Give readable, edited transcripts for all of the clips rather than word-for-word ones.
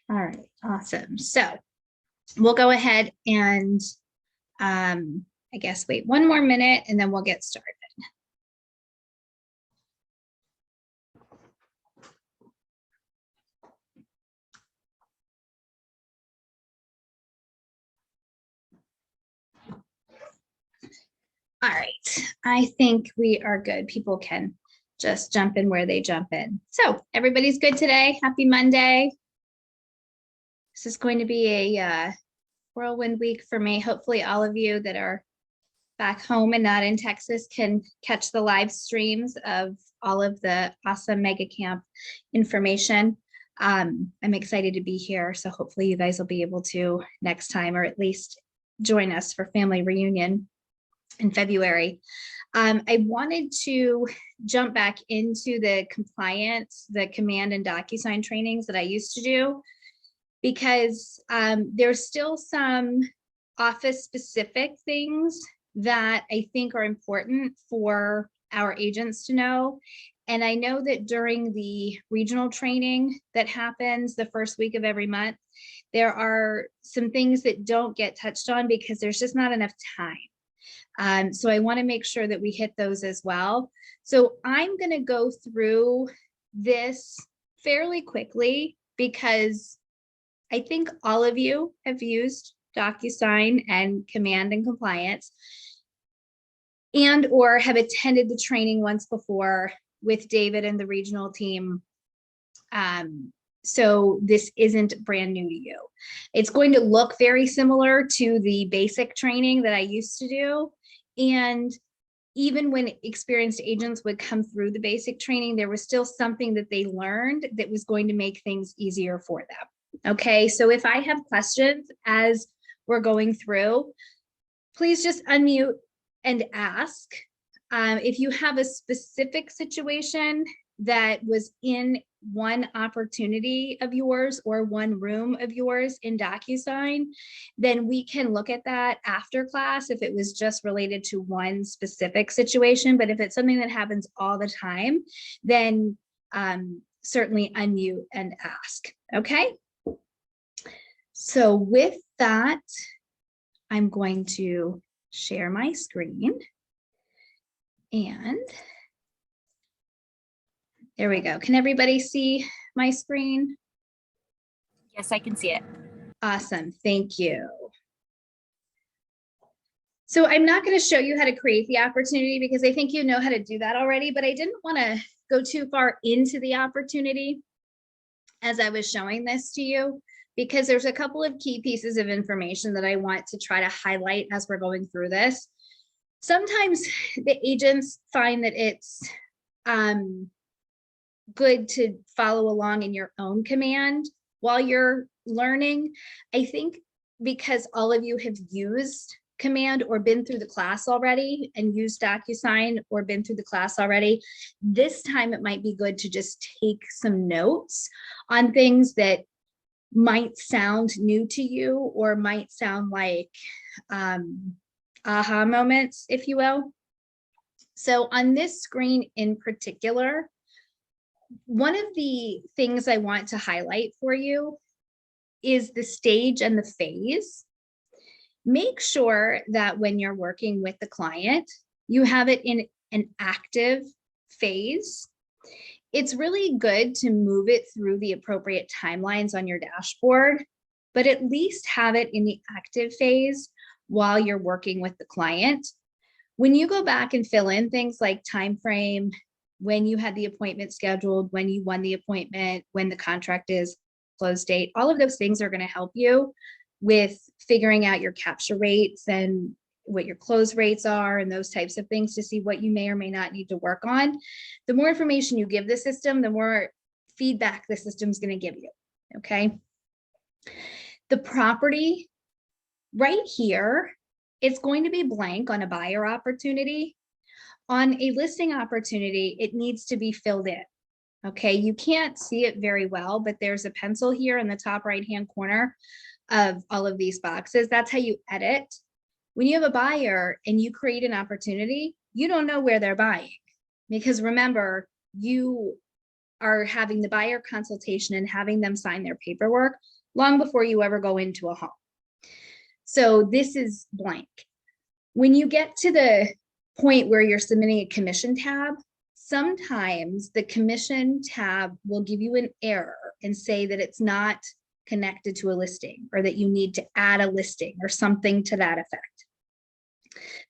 All right, awesome. So we'll go ahead and I guess wait one more minute and then we'll get started. All right, I think we are good. People can just jump in where they jump in. So everybody's good today. Happy Monday. This is going to be a whirlwind week for me. Hopefully all of you that are back home and not in Texas can catch the live streams of all of the awesome mega camp information. I'm excited to be here. So hopefully you guys will be able to next time, or at least join us for family reunion in February. I wanted to jump back into the compliance, the command and DocuSign trainings that I used to do, because there's still some office specific things that I think are important for our agents to know. And I know that during the regional training that happens the first week of every month, there are some things that don't get touched on because there's just not enough time. So I want to make sure that we hit those as well. So I'm going to go through this fairly quickly because I think all of you have used DocuSign and command and compliance and or have attended the training once before with David and the regional team. So this isn't brand new to you. It's going to look very similar to the basic training that I used to do. And even when experienced agents would come through the basic training, there was still something that they learned that was going to make things easier for them. Okay, so if I have questions as we're going through, please just unmute and ask. If you have a specific situation that was in one opportunity of yours or one room of yours in DocuSign, then we can look at that after class if it was just related to one specific situation. But if it's something that happens all the time, then certainly unmute and ask, okay? So with that, I'm going to share my screen. And there we go. Can everybody see my screen? Yes, I can see it. Awesome, thank you. So I'm not going to show you how to create the opportunity because I think you know how to do that already, but I didn't want to go too far into the opportunity as I was showing this to you, because there's a couple of key pieces of information that I want to try to highlight as we're going through this. Sometimes the agents find that it's good to follow along in your own command while you're learning. I think because all of you have used command or been through the class already and used DocuSign or been through the class already, this time it might be good to just take some notes on things that might sound new to you or might sound like aha moments, if you will. So on this screen in particular, one of the things I want to highlight for you is the stage and the phase. Make sure that when you're working with the client, you have it in an active phase. It's really good to move it through the appropriate timelines on your dashboard, but at least have it in the active phase while you're working with the client. When you go back and fill in things like time frame, when you had the appointment scheduled, when you won the appointment, when the contract is, close date, all of those things are going to help you with figuring out your capture rates and what your close rates are and those types of things to see what you may or may not need to work on. The more information you give the system, the more feedback the system's going to give you, okay? The property right here, it's going to be blank on a buyer opportunity. On a listing opportunity, it needs to be filled in. Okay, you can't see it very well, but there's a pencil here in the top right-hand corner of all of these boxes. That's how you edit. When you have a buyer and you create an opportunity, you don't know where they're buying, because remember, you are having the buyer consultation and having them sign their paperwork long before you ever go into a home. So this is blank. When you get to the point where you're submitting a commission tab, sometimes the commission tab will give you an error and say that it's not connected to a listing, or that you need to add a listing or something to that effect.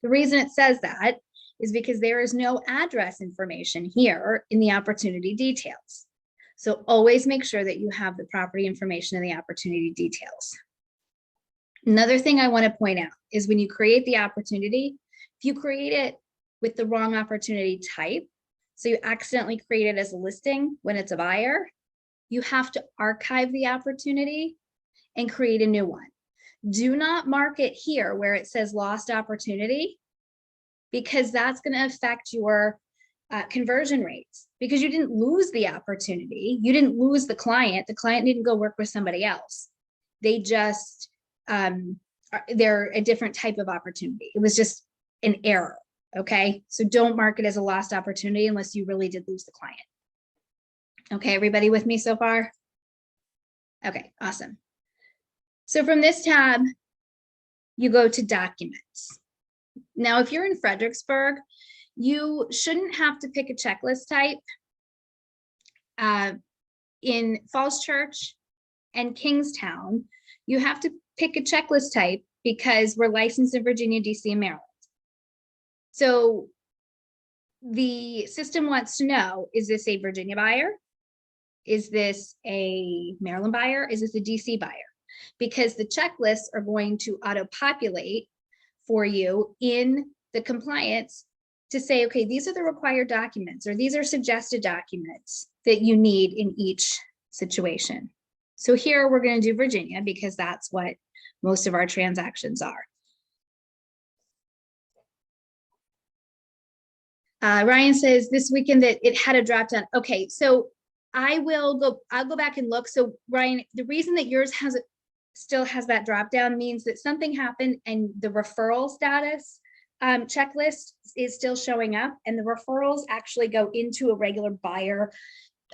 The reason it says that is because there is no address information here in the opportunity details. So always make sure that you have the property information in the opportunity details. Another thing I want to point out is when you create the opportunity, if you create it with the wrong opportunity type, so you accidentally create it as a listing when it's a buyer, you have to archive the opportunity and create a new one. Do not mark it here where it says lost opportunity, because that's going to affect your conversion rates, because you didn't lose the opportunity. You didn't lose the client. The client didn't go work with somebody else. They just, they're a different type of opportunity. It was just an error. Okay. So don't mark it as a lost opportunity unless you really did lose the client. Okay. Everybody with me so far? Okay. Awesome. So from this tab, you go to documents. Now, if you're in Fredericksburg, you shouldn't have to pick a checklist type. In Falls Church and Kingstown, you have to pick a checklist type because we're licensed in Virginia, DC, and Maryland. So the system wants to know, is this a Virginia buyer? Is this a Maryland buyer? Is this a DC buyer? Because the checklists are going to auto-populate for you in the compliance to say, okay, these are the required documents, or these are suggested documents that you need in each situation. So here we're going to do Virginia because that's what most of our transactions are. Ryan says this weekend that it had a drop down. Okay, so I'll go back and look. So Ryan, the reason that yours still has that drop down means that something happened and the referral status checklist is still showing up, and the referrals actually go into a regular buyer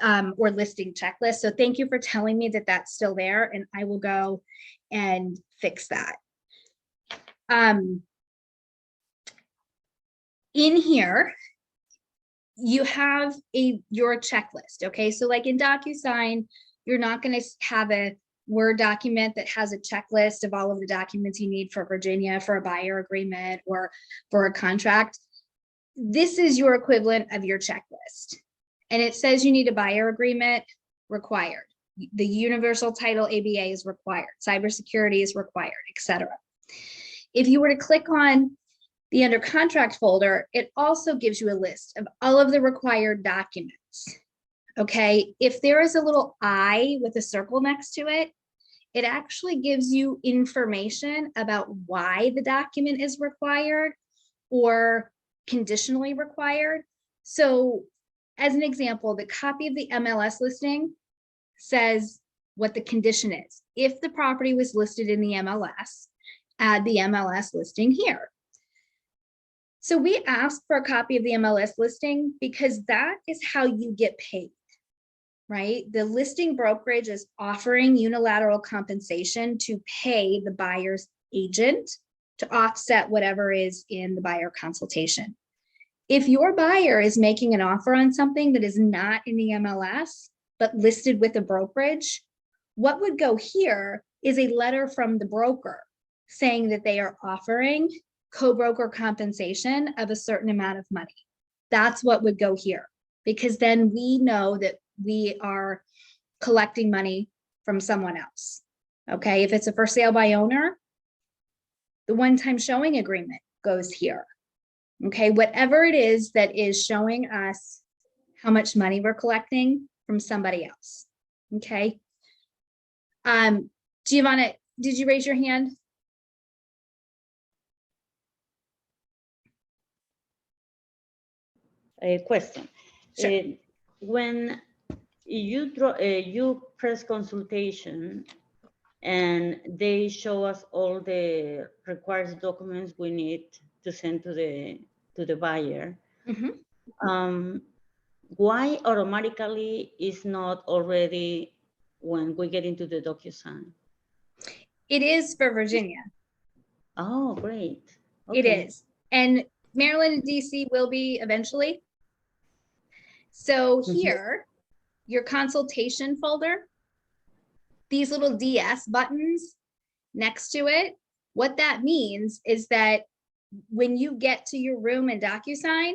or listing checklist. So thank you for telling me that that's still there, and I will go and fix that. In here, you have your checklist. Okay, so like in DocuSign, you're not going to have a Word document that has a checklist of all of the documents you need for Virginia for a buyer agreement or for a contract. This is your equivalent of your checklist. And it says you need a buyer agreement, required. The universal title ABA is required. Cybersecurity is required, etc. If you were to click on the under contract folder, it also gives you a list of all of the required documents. Okay, if there is a little I with a circle next to it, it actually gives you information about why the document is required or conditionally required. So as an example, the copy of the MLS listing says what the condition is. If the property was listed in the MLS, add the MLS listing here. So we ask for a copy of the MLS listing because that is how you get paid. Right? The listing brokerage is offering unilateral compensation to pay the buyer's agent to offset whatever is in the buyer consultation. If your buyer is making an offer on something that is not in the MLS, but listed with a brokerage, what would go here is a letter from the broker saying that they are offering co-broker compensation of a certain amount of money. That's what would go here, because then we know that we are collecting money from someone else. Okay, if it's a for sale by owner, the one-time showing agreement goes here. Okay, whatever it is that is showing us how much money we're collecting from somebody else. Okay. Giovanna, did you raise your hand? A question. Sure. When you press consultation and they show us all the required documents we need to send to the buyer, why automatically is not already when we get into the DocuSign? It is for Virginia. Oh, great. It Okay. is. And Maryland and DC will be eventually. So here, your consultation folder, these little DS buttons next to it, what that means is that when you get to your room in DocuSign,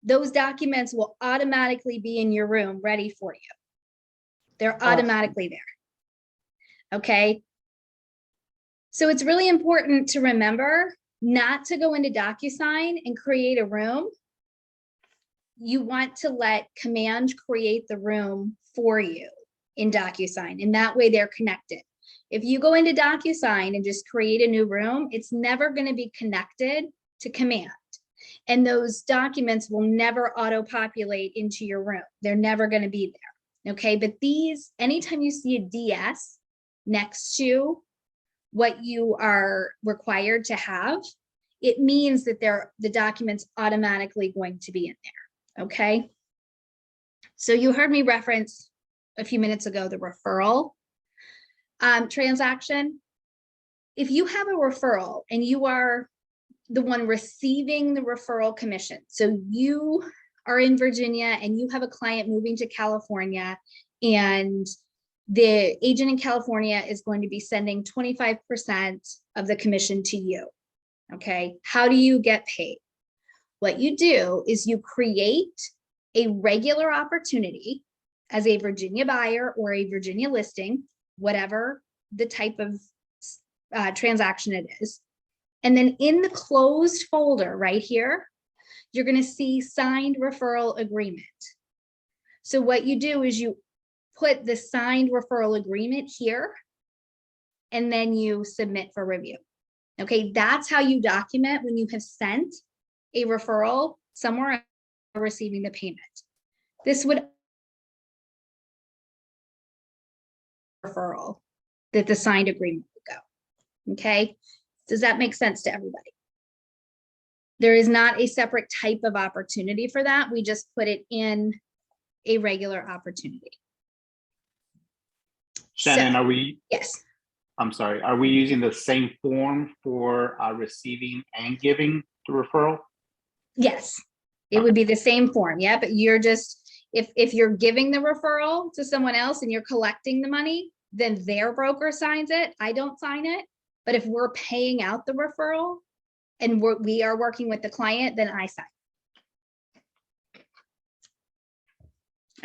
those documents will automatically be in your room ready for you. They're automatically there. Okay. So it's really important to remember not to go into DocuSign and create a room. You want to let Command create the room for you in DocuSign, and that way they're connected. If you go into DocuSign and just create a new room, it's never going to be connected to Command. And those documents will never auto-populate into your room. They're never going to be there. Okay, but these, anytime you see a DS next to what you are required to have, it means that the document's automatically going to be in there. Okay, so you heard me reference a few minutes ago the referral transaction. If you have a referral and you are the one receiving the referral commission, so you are in Virginia and you have a client moving to California, and the agent in California is going to be sending 25% of the commission to you. Okay, how do you get paid? What you do is you create a regular opportunity as a Virginia buyer or a Virginia listing, whatever the type of transaction it is. And then in the closed folder right here, you're going to see signed referral agreement. So what you do is you put the signed referral agreement here, and then you submit for review. Okay, that's how you document when you have sent a referral somewhere receiving the payment. This would referral that the signed agreement would go. Okay, does that make sense to everybody? There is not a separate type of opportunity for that. We just put it in a regular opportunity. Shannon, So, are we? yes. I'm sorry. Are we using the same form for receiving and giving the referral? Yes, it would be the same form. Yeah, but you're just, if you're giving the referral to someone else and you're collecting the money, then their broker signs it. I don't sign it. But if we're paying out the referral and we are working with the client, then I sign.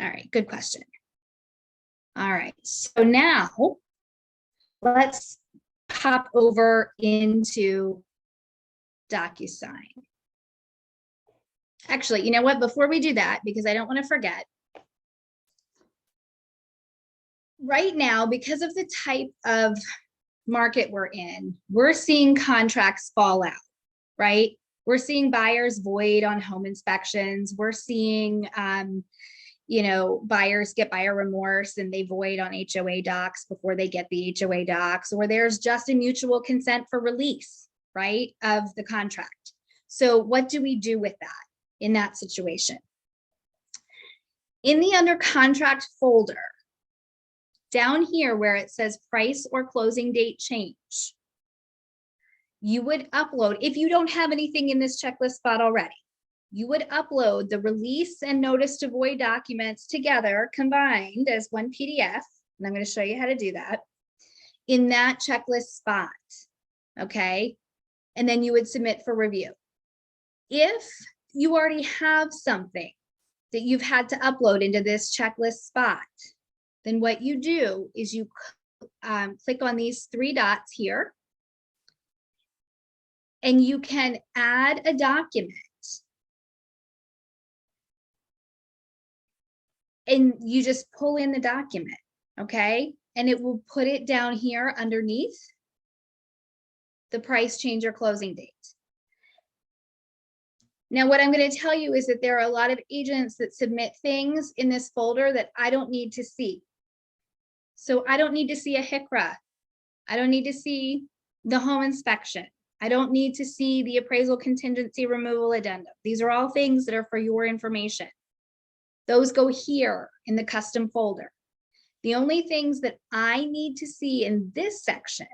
All right, good question. All right, so now let's pop over into DocuSign. Actually, you know what? Before we do that, because I don't want to forget, right now, because of the type of market we're in, we're seeing contracts fall out, right? We're seeing buyers void on home inspections. We're seeing, you know, buyers get buyer remorse and they void on HOA docs before they get the HOA docs, or there's just a mutual consent for release, right, of the contract. So what do we do with that in that situation? In the under contract folder, down here where it says price or closing date change, you would upload, if you don't have anything in this checklist spot already, you would upload the release and notice to void documents together, combined as one PDF. And I'm going to show you how to do that in that checklist spot. Okay. And then you would submit for review. If you already have something that you've had to upload into this checklist spot, then what you do is you click on these three dots here, and you can add a document. And you just pull in the document, okay? And it will put it down here underneath the price change or closing date. Now, what I'm going to tell you is that there are a lot of agents that submit things in this folder that I don't need to see. So I don't need to see a HICRA. I don't need to see the home inspection. I don't need to see the appraisal contingency removal addendum. These are all things that are for your information. Those go here in the custom folder. The only things that I need to see in this section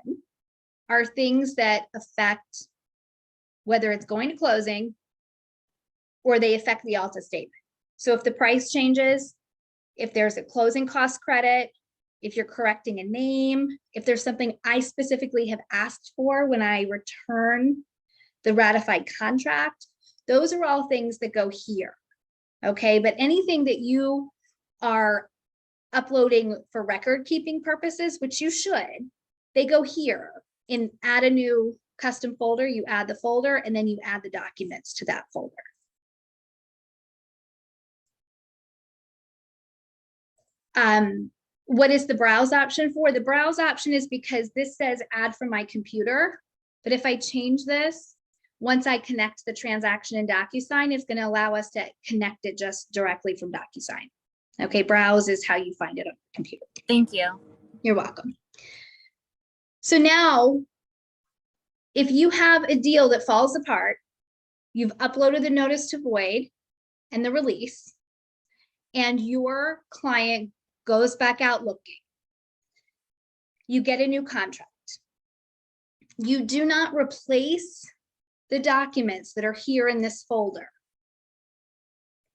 are things that affect whether it's going to closing or they affect the Alta statement. So if the price changes, if there's a closing cost credit, if you're correcting a name, if there's something I specifically have asked for when I return the ratified contract, those are all things that go here. Okay, but anything that you are uploading for record keeping purposes, which you should, they go here and add a new custom folder. You add the folder and then you add the documents to that folder. What is the browse option for? The browse option is because this says add from my computer, but if I change this, once I connect the transaction in DocuSign, it's going to allow us to connect it just directly from DocuSign. Okay, browse is how you find it on your computer. Thank you. You're welcome. So now, if you have a deal that falls apart, you've uploaded the notice to void and the release, and your client goes back out looking, you get a new contract. You do not replace the documents that are here in this folder.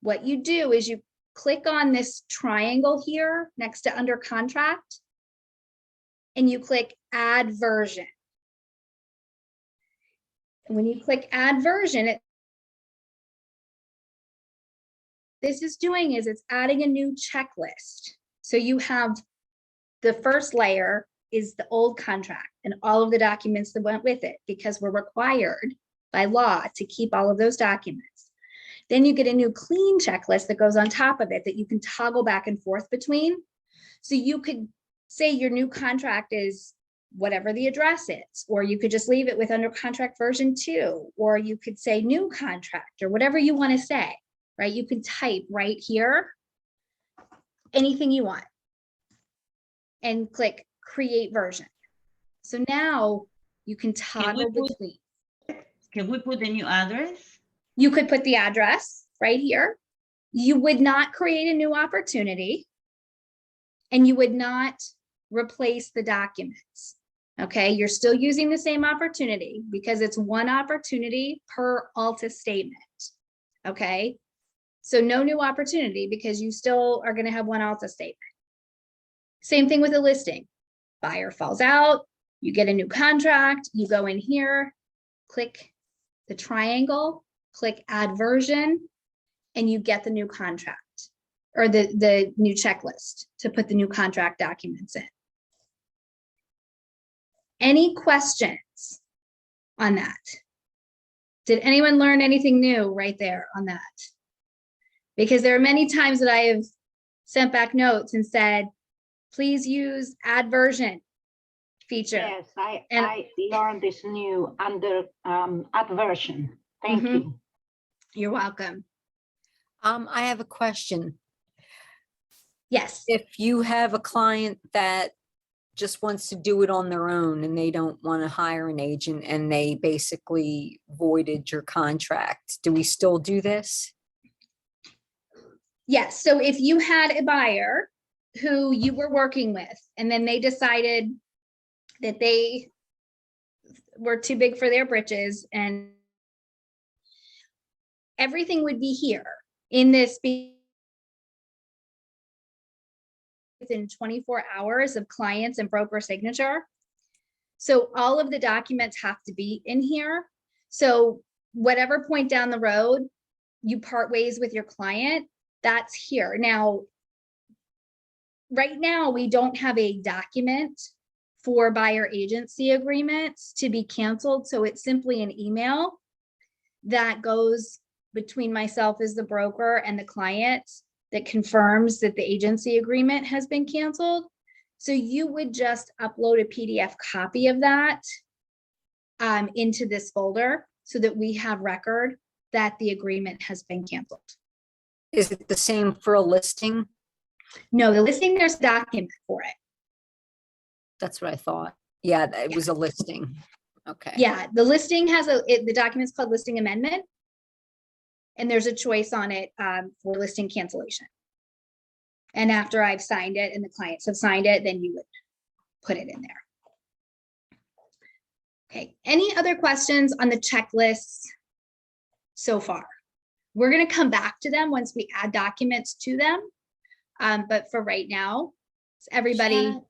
What you do is you click on this triangle here next to under contract, and you click add version. And when you click add version, this is doing is it's adding a new checklist. So you have the first layer is the old contract and all of the documents that went with it, because we're required by law to keep all of those documents. Then you get a new clean checklist that goes on top of it that you can toggle back and forth between. So you could say your new contract is whatever the address is, or you could just leave it with under contract version 2, or you could say new contract or whatever you want to say, right? You can type right here anything you want and click create version. So now you can toggle between. Can we put the new address? You could put the address right here. You would not create a new opportunity, and you would not replace the documents. Okay, you're still using the same opportunity because it's one opportunity per Alta statement. Okay, so no new opportunity because you still are going to have one Alta statement. Same thing with a listing. Buyer falls out, you get a new contract, you go in here, click the triangle, click add version, and you get the new contract or the new checklist to put the new contract documents in. Any questions on that? Did anyone learn anything new right there on that? Because there are many times that I have sent back notes and said, please use add version feature. Yes, I learned this new under add version. Thank you. You're welcome. I have a question. Yes. If you have a client that just wants to do it on their own and they don't want to hire an agent and they basically voided your contract, do we still do this? Yes. So if you had a buyer who you were working with and then they decided that they were too big for their britches and everything would be here in this within 24 hours of clients and broker signature. So all of the documents have to be in here. So whatever point down the road you part ways with your client, that's here. Now, right now, we don't have a document for buyer agency agreements to be canceled. So it's simply an email that goes between myself as the broker and the client that confirms that the agency agreement has been canceled. So you would just upload a PDF copy of that into this folder so that we have record that the agreement has been canceled. Is it the same for a listing? No, the listing, there's a document for it. That's what I thought. Yeah, it was a listing. Okay. Yeah, the listing has the document's called listing amendment. And there's a choice on it for listing cancellation. And after I've signed it and the clients have signed it, then you would put it in there. Okay, any other questions on the checklists so far? We're going to come back to them once we add documents to them. But for right now, everybody, Shannon,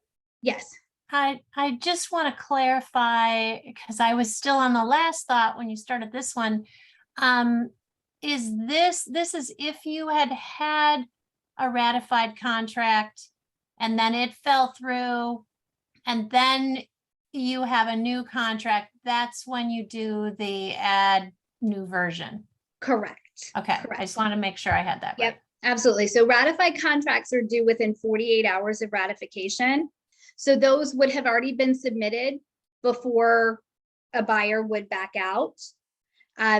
yes. I just want to clarify, because I was still on the last thought when you started this one. Is this is if you had a ratified contract and then it fell through and then you have a new contract, that's when you do the add new version. Correct. Okay, Correct. I just want to make sure I had that Yep, right. absolutely. So ratified contracts are due within 48 hours of ratification. So those would have already been submitted before a buyer would back out.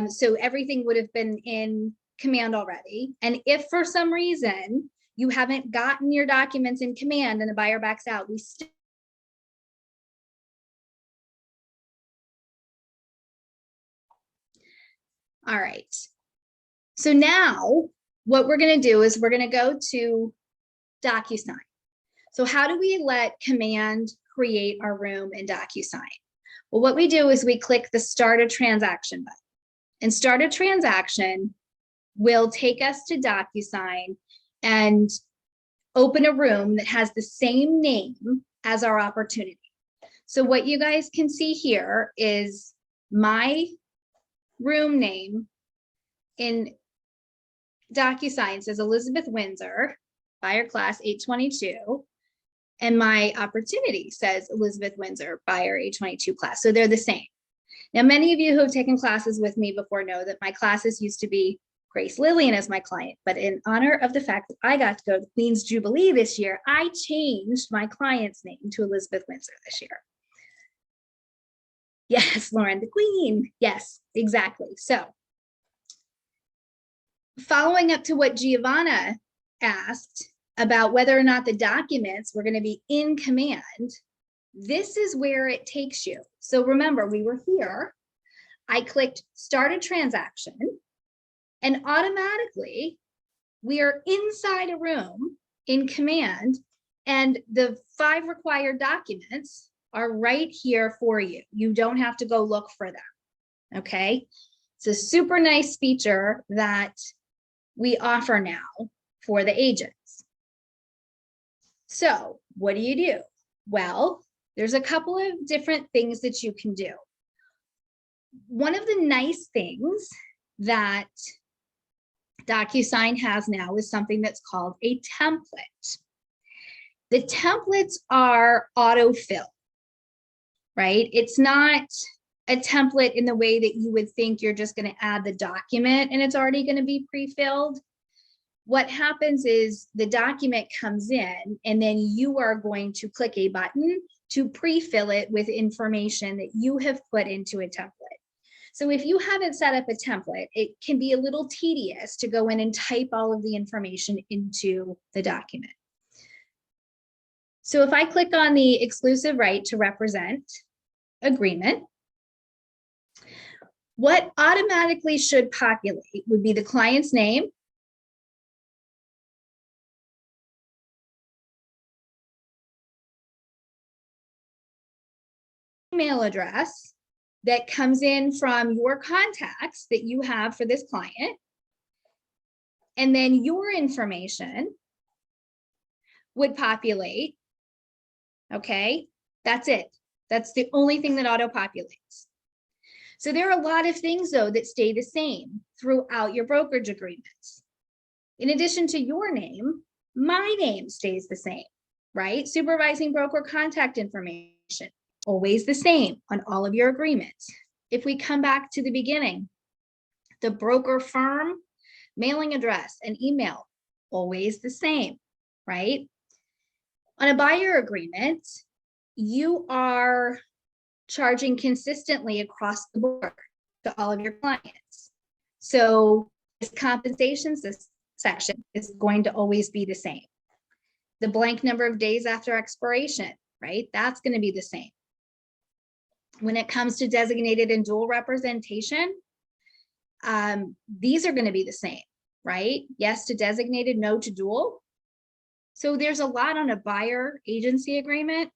So everything would have been in command already. And if for some reason you haven't gotten your documents in command and the buyer backs out, we still all right. So now what we're going to do is we're going to go to DocuSign. So how do we let command create our room in DocuSign? Well, what we do is we click the start a transaction button, and start a transaction will take us to DocuSign and open a room that has the same name as our opportunity. So what you guys can see here is my room name in DocuSign says Elizabeth Windsor, buyer class 822. And my opportunity says Elizabeth Windsor, buyer 822 class. So they're the same. Now, many of you who have taken classes with me before know that my classes used to be Grace Lillian as my client, but in honor of the fact that I got to go to the Queen's Jubilee this year, I changed my client's name to Elizabeth Windsor this year. Yes, Lauren, the Queen. Yes, exactly. So following up to what Giovanna asked about whether or not the documents were going to be in command, this is where it takes you. So remember, we were here. I clicked start a transaction, and automatically we are inside a room in command, and the 5 required documents are right here for you. You don't have to go look for them. Okay. It's a super nice feature that we offer now for the agents. So what do? Well, there's a couple of different things that you can do. One of the nice things that DocuSign has now is something that's called a template. The templates are autofill, right? It's not a template in the way that you would think you're just going to add the document and it's already going to be pre-filled. What happens is the document comes in and then you are going to click a button to pre-fill it with information that you have put into a template. So if you haven't set up a template, it can be a little tedious to go in and type all of the information into the document. So if I click on the exclusive right to represent agreement, what automatically should populate would be the client's name, email address that comes in from your contacts that you have for this client, and then your information would populate. Okay, that's it. That's the only thing that auto populates. So there are a lot of things though that stay the same throughout your brokerage agreements. In addition to your name, my name stays the same, right? Supervising broker contact information, always the same on all of your agreements. If we come back to the beginning, the broker firm, mailing address, and email, always the same, right? On a buyer agreement, you are charging consistently across the board to all of your clients. So this compensation section is going to always be the same. The blank number of days after expiration, right? That's going to be the same. When it comes to designated and dual representation, these are going to be the same, right? Yes to designated, no to dual. So there's a lot on a buyer agency agreement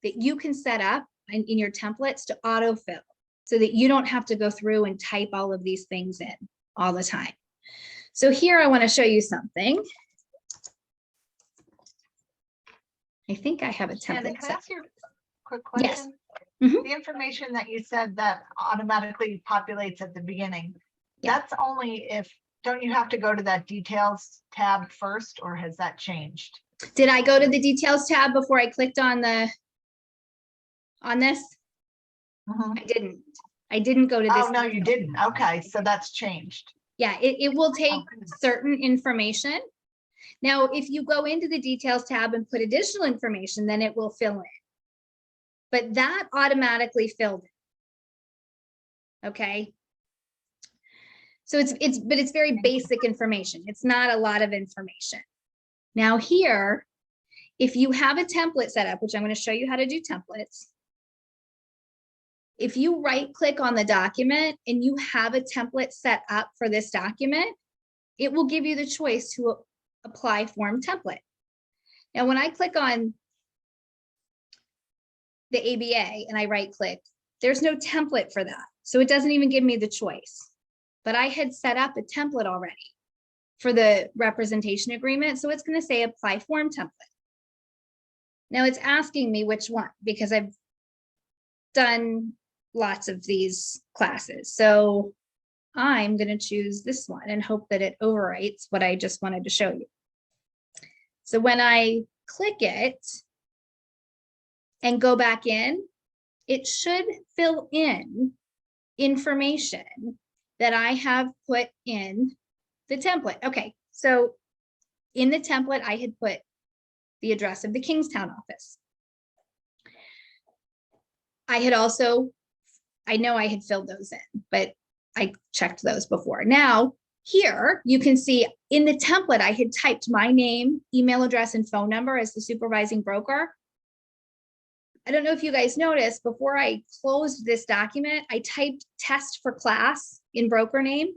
that you can set up in your templates to autofill. so that you don't have to go through and type all of these things in all the time. So here I want to show you something. I think I have a Shannon, template can I set. ask you a quick Yes. question? Mhm. The information that you said that automatically populates at the beginning, Yeah. that's only if, don't you have to go to that details tab first, or has that changed? Did I go to the details tab before I clicked on this? Mhm. I didn't go to this. Oh, no, you didn't. Okay, so that's changed. Yeah, it will take Okay. certain information. Now, if you go into the details tab and put additional information, then it will fill in. But that automatically filled in. Okay. So it's very basic information. It's not a lot of information. Now here, if you have a template set up, which I'm going to show you how to do templates. If you right click on the document and you have a template set up for this document, it will give you the choice to apply form template. Now, when I click on the ABA and I right click, there's no template for that. So it doesn't even give me the choice. But I had set up a template already for the representation agreement. So it's going to say apply form template. Now it's asking me which one, because I've done lots of these classes. So I'm going to choose this one and hope that it overwrites what I just wanted to show you. So when I click it and go back in, it should fill in information that I have put in the template. Okay, so in the template, I had put the address of the Kingstown office. I had also, I know I had filled those in, but I checked those before. Now, here you can see in the template, I had typed my name, email address, and phone number as the supervising broker. I don't know if you guys noticed, before I closed this document, I typed test for class in broker name.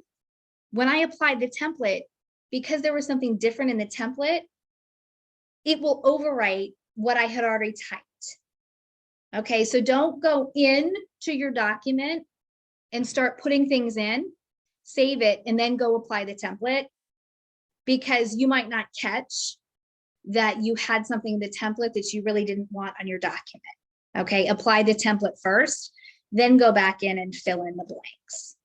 When I applied the template, because there was something different in the template, it will overwrite what I had already typed. Okay, so don't go in to your document and start putting things in, save it, and then go apply the template, because you might not catch that you had something in the template that you really didn't want on your document. Okay, apply the template first, then go back in and fill in the blanks.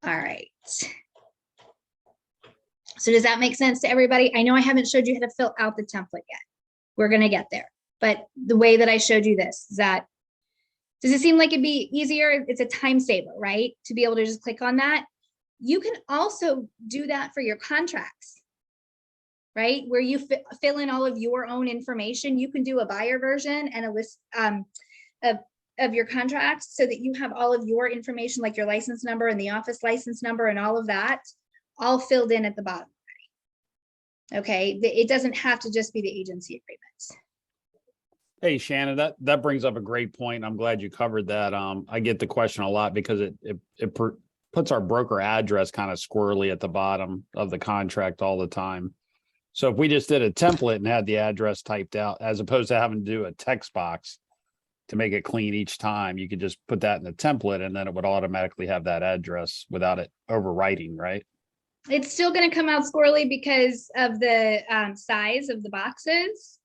All right. So does that make sense to everybody? I know I haven't showed you how to fill out the template yet. We're going to get there. But the way that I showed you this, is that, does it seem like it'd be easier? It's a time saver, right? To be able to just click on that. You can also do that for your contracts, right? Where you fill in all of your own information. You can do a buyer version and a list of your contracts, so that you have all of your information, like your license number and the office license number and all of that, all filled in at the bottom. Okay, it doesn't have to just be the agency agreements. Hey, Shannon, that brings up a great point. I'm glad you covered that. I get the question a lot because it puts our broker address kind of squirrely at the bottom of the contract all the time. So if we just did a template and had the address typed out, as opposed to having to do a text box to make it clean each time, you could just put that in the template and then it would automatically have that address without it overwriting, right? It's still going to come out squirrely because of the size of the boxes.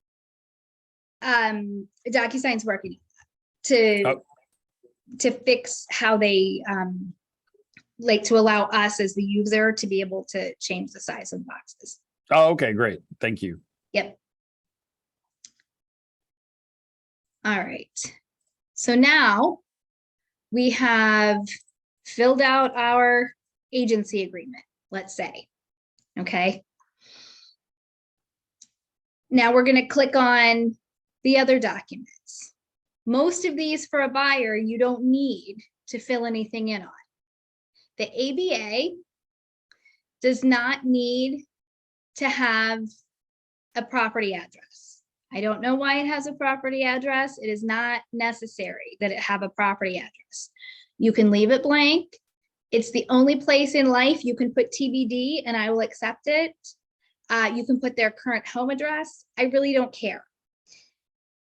DocuSign's working to fix how they like to allow us as the user to be able to change the size of the boxes. Oh, okay, great. Thank you. Yep. All right. So now we have filled out our agency agreement, let's say. Okay. Now we're going to click on the other documents. Most of these for a buyer, you don't need to fill anything in on. The ABA does not need to have a property address. I don't know why it has a property address. It is not necessary that it have a property address. You can leave it blank. It's the only place in life you can put TBD and I will accept it. You can put their current home address. I really don't care.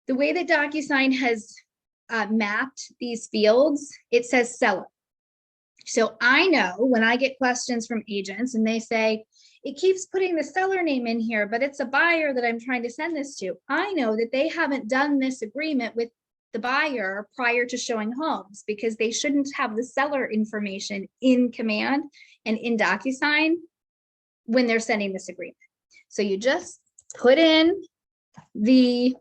The way that DocuSign has mapped these fields, it says seller. So I know when I get questions from agents and they say, it keeps putting the seller name in here, but it's a buyer that I'm trying to send this to. I know that they haven't done this agreement with the buyer prior to showing homes, because they shouldn't have the seller information in Command and in DocuSign when they're sending this agreement. So you just put in the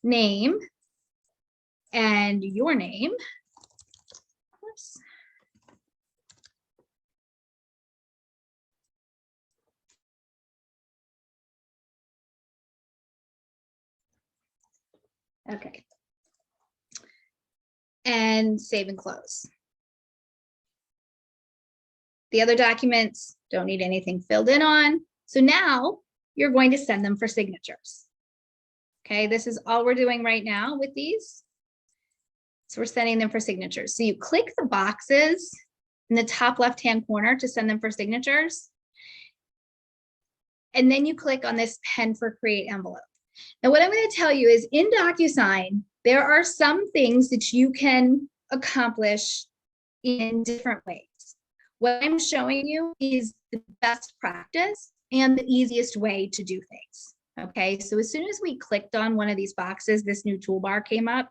name and your name. Oops. Okay. And save and close. The other documents don't need anything filled in on. So now you're going to send them for signatures. Okay, this is all we're doing right now with these. So we're sending them for signatures. So you click the boxes in the top left-hand corner to send them for signatures. And then you click on this pen for create envelope. Now, what I'm going to tell you is in DocuSign, there are some things that you can accomplish in different ways. What I'm showing you is the best practice and the easiest way to do things. Okay, so as soon as we clicked on one of these boxes, this new toolbar came up.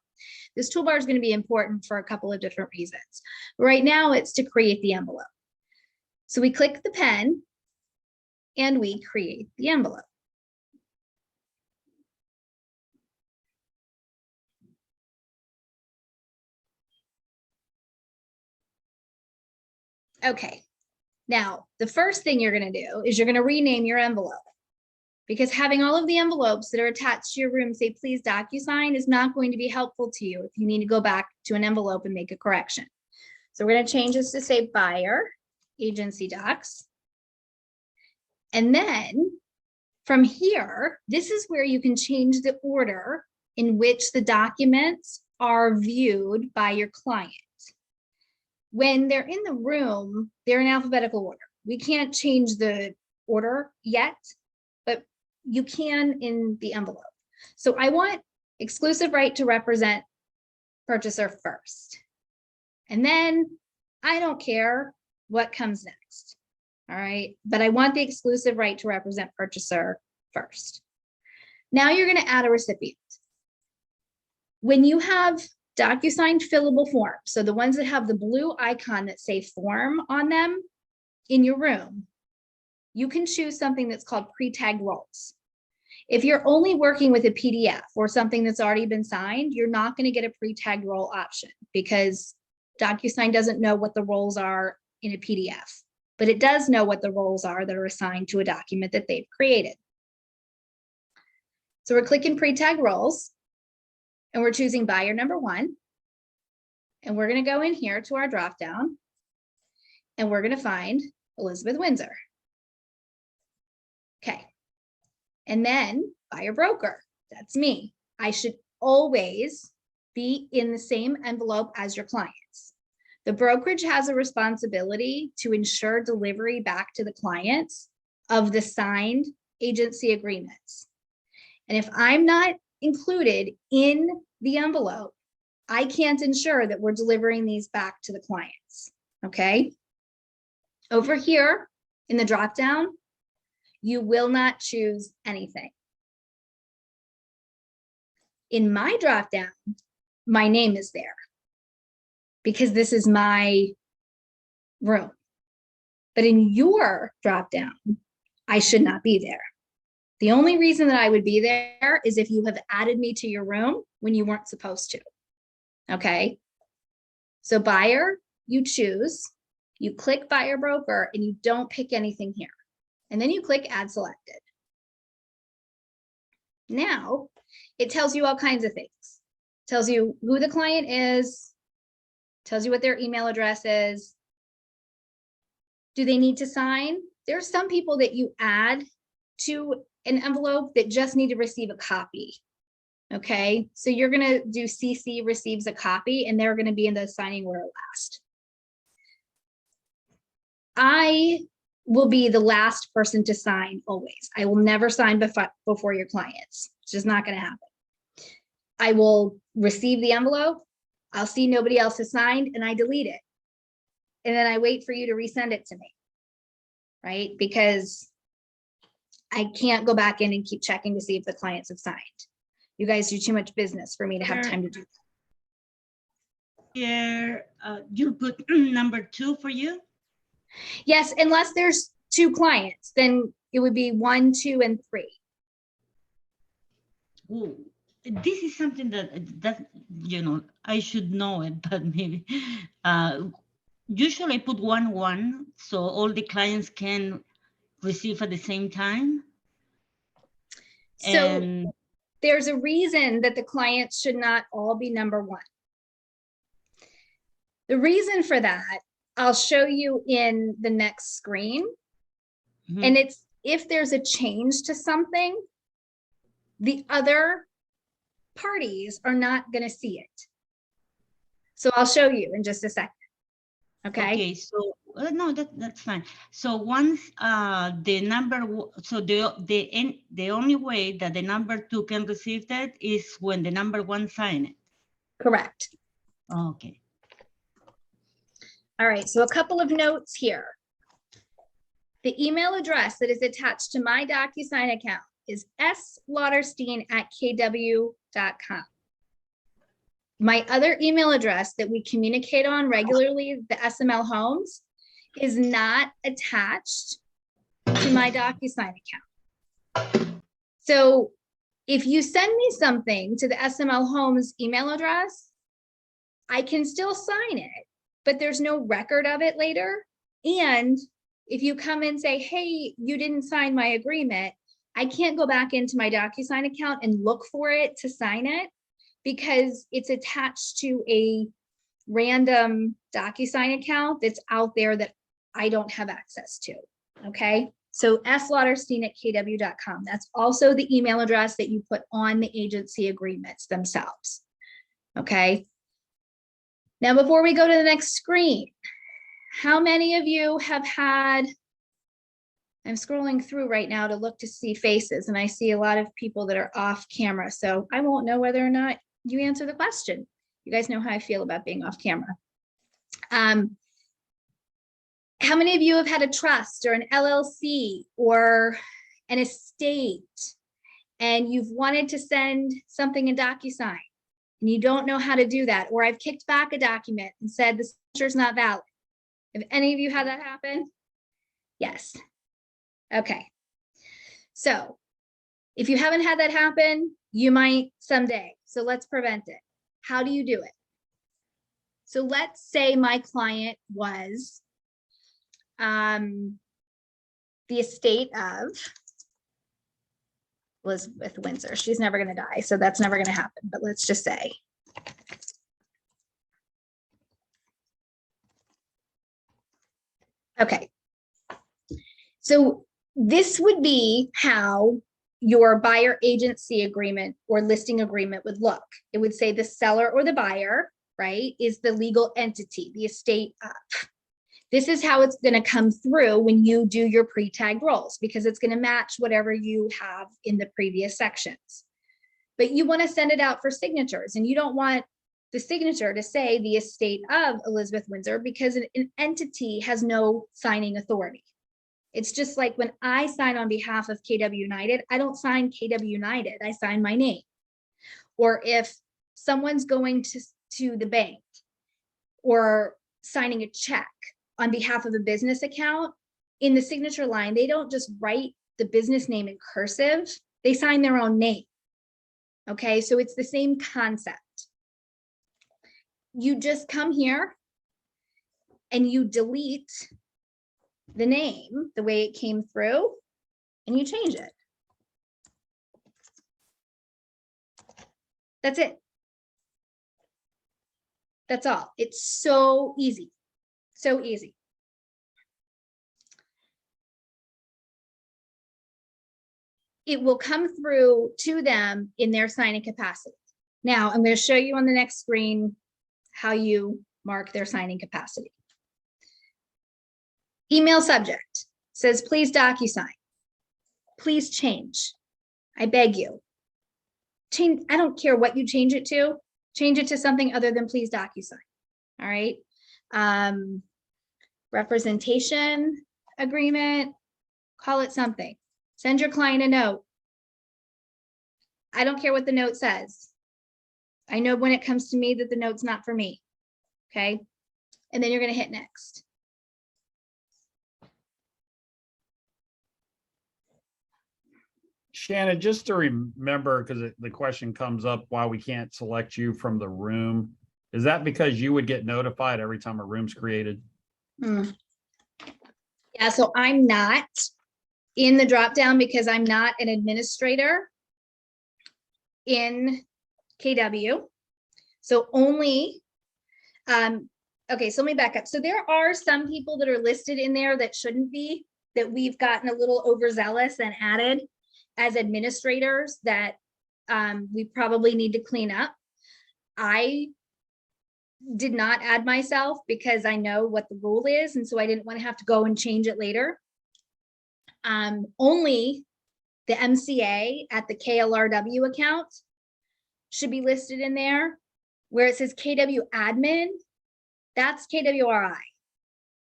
This toolbar is going to be important for a couple of different reasons. Right now, it's to create the envelope. So we click the pen and we create the envelope. Okay, now the first thing you're going to do is you're going to rename your envelope, because having all of the envelopes that are attached to your room say please DocuSign is not going to be helpful to you if you need to go back to an envelope and make a correction. So we're going to change this to say buyer agency docs. And then from here, this is where you can change the order in which the documents are viewed by your client. When they're in the room, they're in alphabetical order. We can't change the order yet, but you can in the envelope. So I want exclusive right to represent purchaser first. And then I don't care what comes next. All right, but I want the exclusive right to represent purchaser first. Now you're going to add a recipient. When you have DocuSign fillable forms, so the ones that have the blue icon that say form on them in your room, you can choose something that's called pre-tagged roles. If you're only working with a PDF or something that's already been signed, you're not going to get a pre-tagged role option because DocuSign doesn't know what the roles are in a PDF, but it does know what the roles are that are assigned to a document that they've created. So we're clicking pre-tagged roles. And we're choosing buyer number 1. And we're going to go in here to our dropdown. And we're going to find Elizabeth Windsor. Okay. And then buyer broker, that's me. I should always be in the same envelope as your clients. The brokerage has a responsibility to ensure delivery back to the clients of the signed agency agreements. And if I'm not included in the envelope, I can't ensure that we're delivering these back to the clients. Okay. Over here in the dropdown, you will not choose anything. In my dropdown, my name is there because this is my room. But in your dropdown, I should not be there. The only reason that I would be there is if you have added me to your room when you weren't supposed to. Okay. So buyer, you choose, you click buyer broker, and you don't pick anything here. And then you click add selected. Now it tells you all kinds of things. It tells you who the client is, tells you what their email address is. Do they need to sign? There are some people that you add to an envelope that just need to receive a copy. Okay, so you're going to do CC receives a copy, and they're going to be in the signing order last. I will be the last person to sign always. I will never sign before your clients. It's just not going to happen. I will receive the envelope. I'll see nobody else has signed and I delete it. And then I wait for you to resend it to me. Right? Because I can't go back in and keep checking to see if the clients have signed. You guys do too much business for me to have time to do that. Here, you put number 2 for you? Yes, unless there's 2 clients, then it would be 1, 2, and 3. Ooh, this is something that I should know it, but maybe usually I put 1, 1, so all the clients can receive at the same time. So And there's a reason that the clients should not all be number 1. The reason for that, I'll show you in the next screen. And it's if there's a change to something, the other parties are not going to see it. So I'll show you in just a second. Okay. So no, that's fine. So once the number, so the only way that the number 2 can receive that is when the number 1 sign it. Correct. Okay. All right. So a couple of notes here. The email address that is attached to my DocuSign account is slauterstein@kw.com. My other email address that we communicate on regularly, the SML Homes, is not attached to my DocuSign account. So if you send me something to the SML Homes email address, I can still sign it, but there's no record of it later. And if you come and say, hey, you didn't sign my agreement, I can't go back into my DocuSign account and look for it to sign it because it's attached to a random DocuSign account that's out there that I don't have access to, okay? So slauterstein@kw.com. That's also the email address that you put on the agency agreements themselves, okay? Now, before we go to the next screen, how many of you have had, I'm scrolling through right now to look to see faces, and I see a lot of people that are off camera, so I won't know whether or not you answer the question. You guys know how I feel about being off camera. How many of you have had a trust or an LLC or an estate, and you've wanted to send something in DocuSign, and you don't know how to do that, or I've kicked back a document and said the signature is not valid? Have any of you had that happen? Yes. Okay. So if you haven't had that happen, you might someday. So let's prevent it. How do you do it? So let's say my client was the estate of Elizabeth Windsor. She's never going to die, so that's never going to happen. But let's just say. Okay. So this would be how your buyer agency agreement or listing agreement would look. It would say the seller or the buyer, right, is the legal entity, the estate of. This is how it's going to come through when you do your pre-tagged roles, because it's going to match whatever you have in the previous sections. But you want to send it out for signatures, and you don't want the signature to say the estate of Elizabeth Windsor, because an entity has no signing authority. It's just like when I sign on behalf of KW United, I don't sign KW United, I sign my name. Or if someone's going to the bank or signing a check on behalf of a business account, in the signature line, they don't just write the business name in cursive, they sign their own name. Okay, so it's the same concept. You just come here and you delete the name the way it came through and you change it. That's it. That's all. It's so easy. So easy. It will come through to them in their signing capacity. Now, I'm going to show you on the next screen how you mark their signing capacity. Email subject says, please DocuSign. Please change. I beg you. change, I don't care what you change it to something other than please DocuSign. All right. Representation agreement, call it something. Send your client a note. I don't care what the note says. I know when it comes to me that the note's not for me. Okay. And then you're going to hit next. Shannon, just to remember, because the question comes up why we can't select you from the room. Is that because you would get notified every time a room's created? Yeah, so I'm not in the dropdown because I'm not an administrator in KW. So only, okay, so let me back up. So there are some people that are listed in there that shouldn't be, that we've gotten a little overzealous and added as administrators that we probably need to clean up. I did not add myself because I know what the rule is, and so I didn't want to have to go and change it later. Only the MCA at the KLRW account should be listed in there. Where it says KW admin, that's KWRI.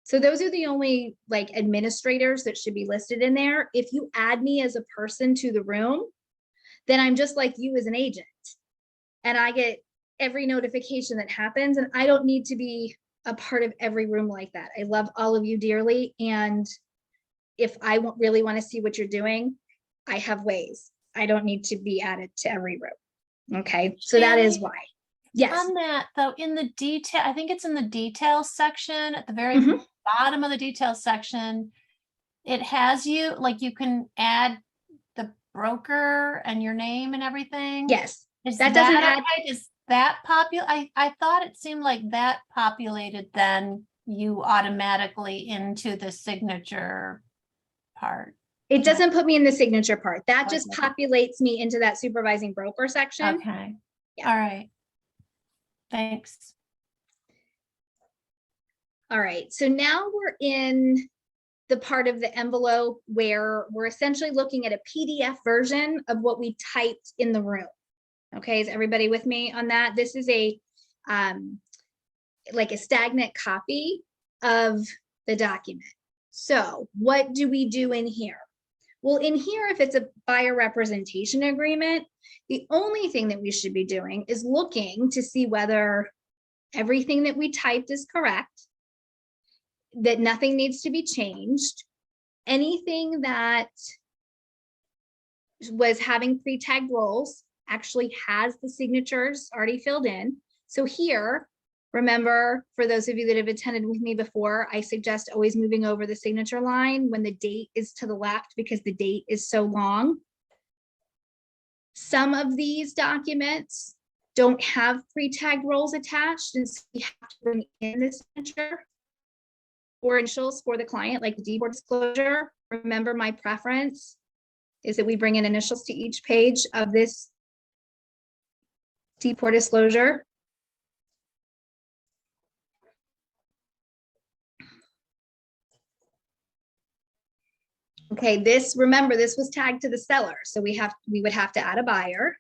So those are the only like administrators that should be listed in there. If you add me as a person to the room, then I'm just like you as an agent. And I get every notification that happens, and I don't need to be a part of every room like that. I love all of you dearly. And if I really want to see what you're doing, I have ways. I don't need to be added to every room. Okay, so that is why. Yes. On that though, in the detail, I think it's in the details section at the very bottom of the details section. It has you, like you can add the broker and your name and everything. Yes. Is That doesn't add. okay? Is that I thought it seemed like that populated then you automatically into the signature part. It doesn't put me in the signature part. That just Okay. populates me into that supervising broker section. Okay. Yeah. All right. Thanks. All right, so now we're in the part of the envelope where we're essentially looking at a PDF version of what we typed in the room. Okay, is everybody with me on that? This is a like a stagnant copy of the document. So what do we do in here? Well, in here, if it's a buyer representation agreement, the only thing that we should be doing is looking to see whether everything that we typed is correct, that nothing needs to be changed. Anything that was having pre-tagged roles actually has the signatures already filled in. So here, remember, for those of you that have attended with me before, I suggest always moving over the signature line when the date is to the left because the date is so long. Some of these documents don't have pre-tagged roles attached, and so you have to bring in the signature or initials for the client, like the deed disclosure. Remember, my preference is that we bring in initials to each page of this deed disclosure. Okay, remember, this was tagged to the seller, so we would have to add a buyer.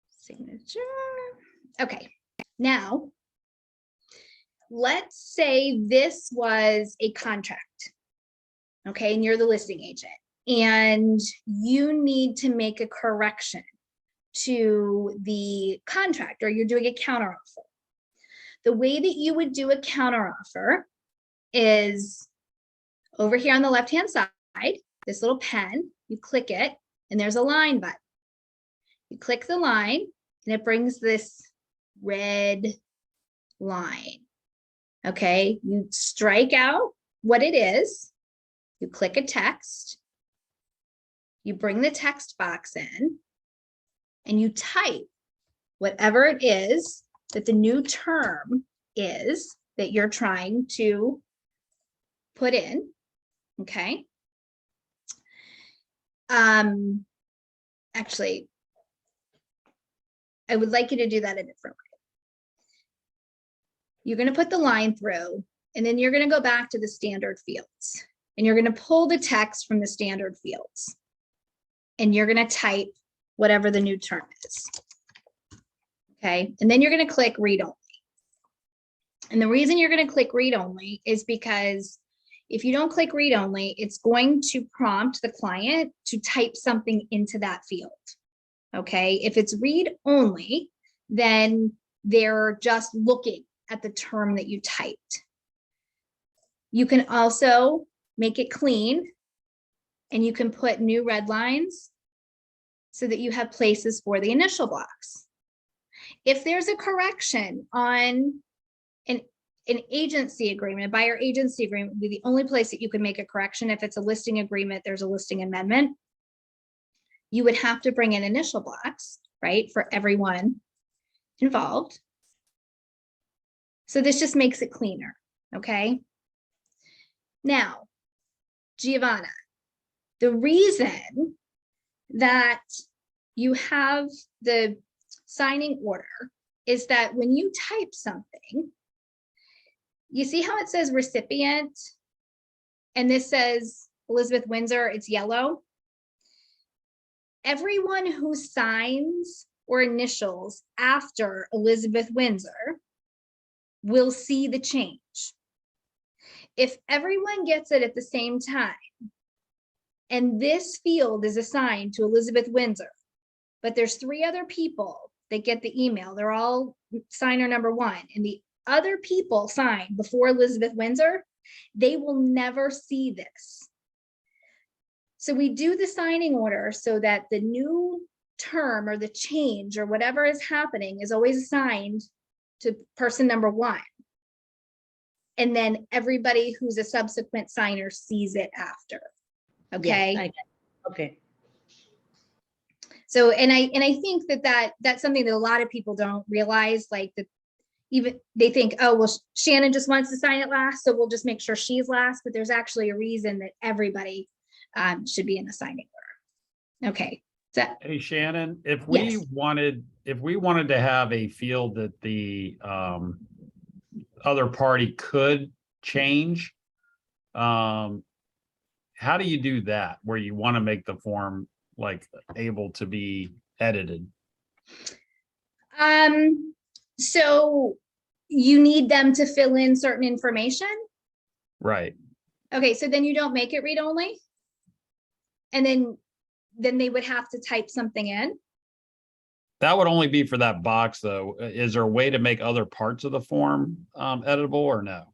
Signature. Okay, now let's say this was a contract. Okay, and you're the listing agent and you need to make a correction to the contract, or you're doing a counteroffer. The way that you would do a counteroffer is over here on the left-hand side, this little pen, you click it, and there's a line button. You click the line, and it brings this red line. Okay, you strike out what it is, you click a text, you bring the text box in, and you type whatever it is that the new term is that you're trying to put in. Okay. Actually, I would like you to do that a different way. You're going to put the line through, and then you're going to go back to the standard fields. and you're going to pull the text from the standard fields. And you're going to type whatever the new term is. Okay, and then you're going to click read only. And the reason you're going to click read only is because if you don't click read only, it's going to prompt the client to type something into that field. Okay, if it's read only, then they're just looking at the term that you typed. You can also make it clean, and you can put new red lines so that you have places for the initial blocks. If there's a correction on an agency agreement, a buyer agency agreement would be the only place that you can make a correction. If it's a listing agreement, there's a listing amendment. You would have to bring in initial blocks, right, for everyone involved. So this just makes it cleaner, okay? Now, Giovanna, the reason that you have the signing order is that when you type something, you see how it says recipient, and this says Elizabeth Windsor, it's yellow. Everyone who signs or initials after Elizabeth Windsor will see the change. If everyone gets it at the same time, and this field is assigned to Elizabeth Windsor, but there's 3 other people that get the email, they're all signer number 1, and the other people sign before Elizabeth Windsor, they will never see this. So we do the signing order so that the new term or the change or whatever is happening is always assigned to person number 1. And then everybody who's a subsequent signer sees it after. Okay. Yes, okay. So, and I think that's something that a lot of people don't realize, like that even they think, oh, well, Shannon just wants to sign it last, so we'll just make sure she's last, but there's actually a reason that everybody should be in the signing order. Okay. So, Hey, Shannon, if we Yes. wanted to have a field that the other party could change, how do you do that where you want to make the form like able to be edited? So you need them to fill in certain information. Right. Okay, so then you don't make it read only. And then they would have to type something in. That would only be for that box, though. Is there a way to make other parts of the form editable or no?